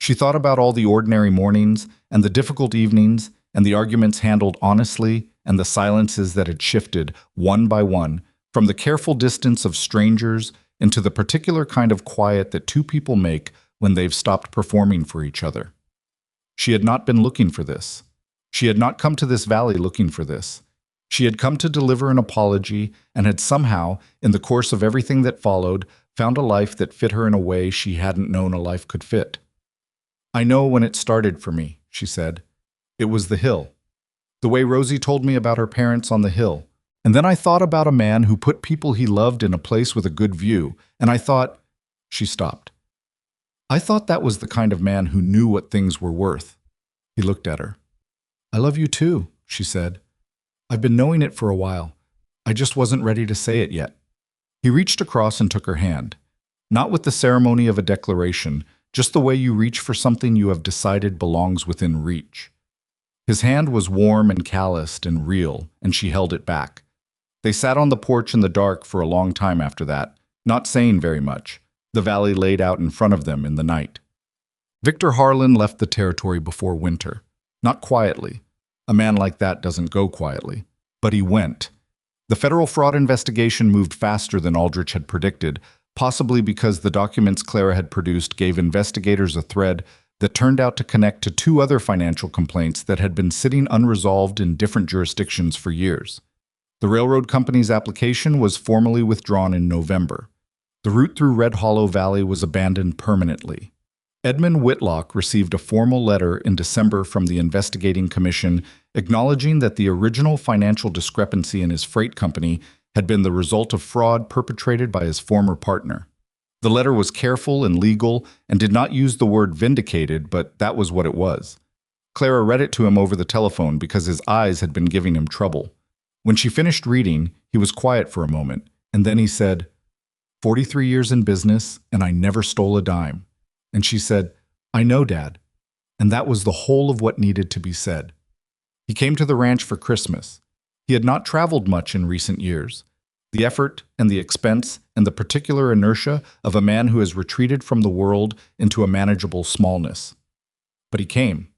She thought about all the ordinary mornings and the difficult evenings and the arguments handled honestly and the silences that had shifted, one by one, from the careful distance of strangers into the particular kind of quiet that two people make when they've stopped performing for each other. She had not been looking for this. She had not come to this valley looking for this. She had come to deliver an apology and had somehow, in the course of everything that followed, found a life that fit her in a way she hadn't known a life could fit. "I know when it started for me," she said. "It was the hill. The way Rosie told me about her parents on the hill. And then I thought about a man who put people he loved in a place with a good view, and I thought—" She stopped. "I thought that was the kind of man who knew what things were worth." He looked at her. "I love you too," she said. "I've been knowing it for a while. I just wasn't ready to say it yet." He reached across and took her hand. Not with the ceremony of a declaration, just the way you reach for something you have decided belongs within reach. His hand was warm and calloused and real, and she held it back. They sat on the porch in the dark for a long time after that, not saying very much, the valley laid out in front of them in the night. Victor Harlan left the territory before winter, not quietly. A man like that doesn't go quietly. But he went. The federal fraud investigation moved faster than Aldrich had predicted, possibly because the documents Clara had produced gave investigators a thread that turned out to connect to 2 other financial complaints that had been sitting unresolved in different jurisdictions for years. The railroad company's application was formally withdrawn in November. The route through Red Hollow Valley was abandoned permanently. Edmund Whitlock received a formal letter in December from the investigating commission acknowledging that the original financial discrepancy in his freight company had been the result of fraud perpetrated by his former partner. The letter was careful and legal and did not use the word vindicated, but that was what it was. Clara read it to him over the telephone because his eyes had been giving him trouble. When she finished reading, he was quiet for a moment, and then he said, 43 years in business, and I never stole a dime. And she said, I know, Dad. And that was the whole of what needed to be said. He came to the ranch for Christmas. He had not traveled much in recent years. The effort and the expense and the particular inertia of a man who has retreated from the world into a manageable smallness. But he came.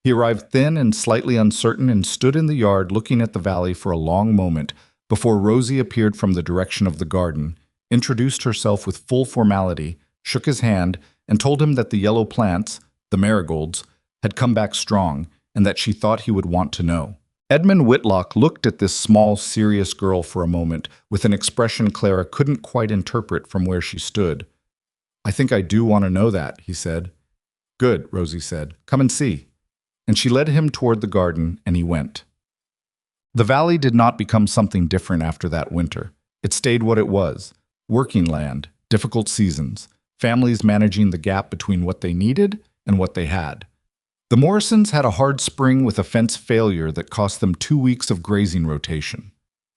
He arrived thin and slightly uncertain and stood in the yard looking at the valley for a long moment before Rosie appeared from the direction of the garden, introduced herself with full formality, shook his hand, and told him that the yellow plants, the marigolds, had come back strong and that she thought he would want to know. Edmund Whitlock looked at this small, serious girl for a moment with an expression Clara couldn't quite interpret from where she stood. I think I do want to know that, he said. Good, Rosie said. Come and see. And she led him toward the garden, and he went. The valley did not become something different after that winter. It stayed what it was: working land, difficult seasons, families managing the gap between what they needed and what they had. The Morrisons had a hard spring with a fence failure that cost them 2 weeks of grazing rotation.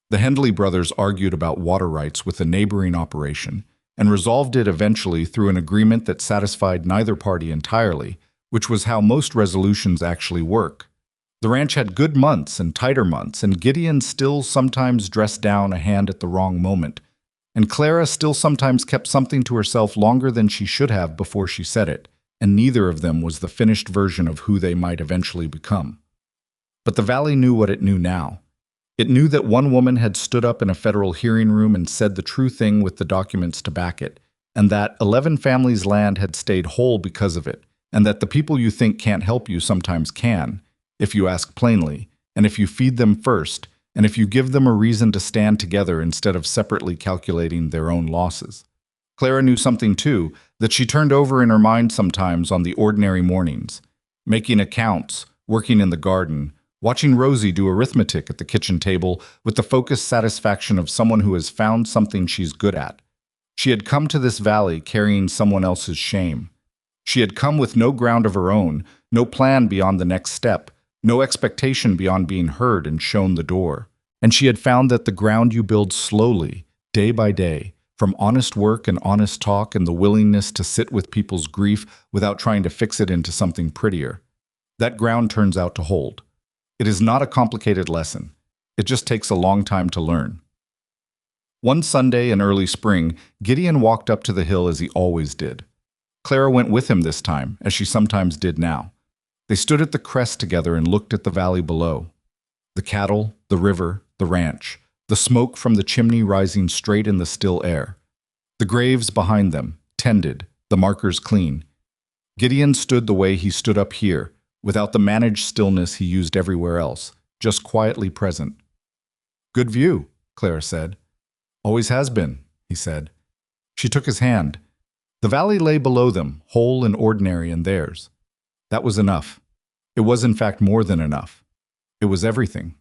The Hendley brothers argued about water rights with a neighboring operation and resolved it eventually through an agreement that satisfied neither party entirely, which was how most resolutions actually work. The ranch had good months and tighter months, and Gideon still sometimes dressed down a hand at the wrong moment, and Clara still sometimes kept something to herself longer than she should have before she said it, and neither of them was the finished version of who they might eventually become. But the valley knew what it knew now. It knew that one woman had stood up in a federal hearing room and said the true thing with the documents to back it, and that 11 families' land had stayed whole because of it, and that the people you think can't help you sometimes can, if you ask plainly, and if you feed them first, and if you give them a reason to stand together instead of separately calculating their own losses. Clara knew something, too, that she turned over in her mind sometimes on the ordinary mornings, making accounts, working in the garden, watching Rosie do arithmetic at the kitchen table with the focused satisfaction of someone who has found something she's good at. She had come to this valley carrying someone else's shame. She had come with no ground of her own, no plan beyond the next step, no expectation beyond being heard and shown the door. And she had found that the ground you build slowly, day by day, from honest work and honest talk and the willingness to sit with people's grief without trying to fix it into something prettier, that ground turns out to hold. It is not a complicated lesson. It just takes a long time to learn. One Sunday in early spring, Gideon walked up to the hill as he always did. Clara went with him this time, as she sometimes did now. They stood at the crest together and looked at the valley below. The cattle, the river, the ranch, the smoke from the chimney rising straight in the still air. The graves behind them, tended, the markers clean. Gideon stood the way he stood up here, without the managed stillness he used everywhere else, just quietly present. Good view, Clara said. Always has been, he said. She took his hand. The valley lay below them, whole and ordinary in theirs. That was enough. It was in fact more than enough. It was everything.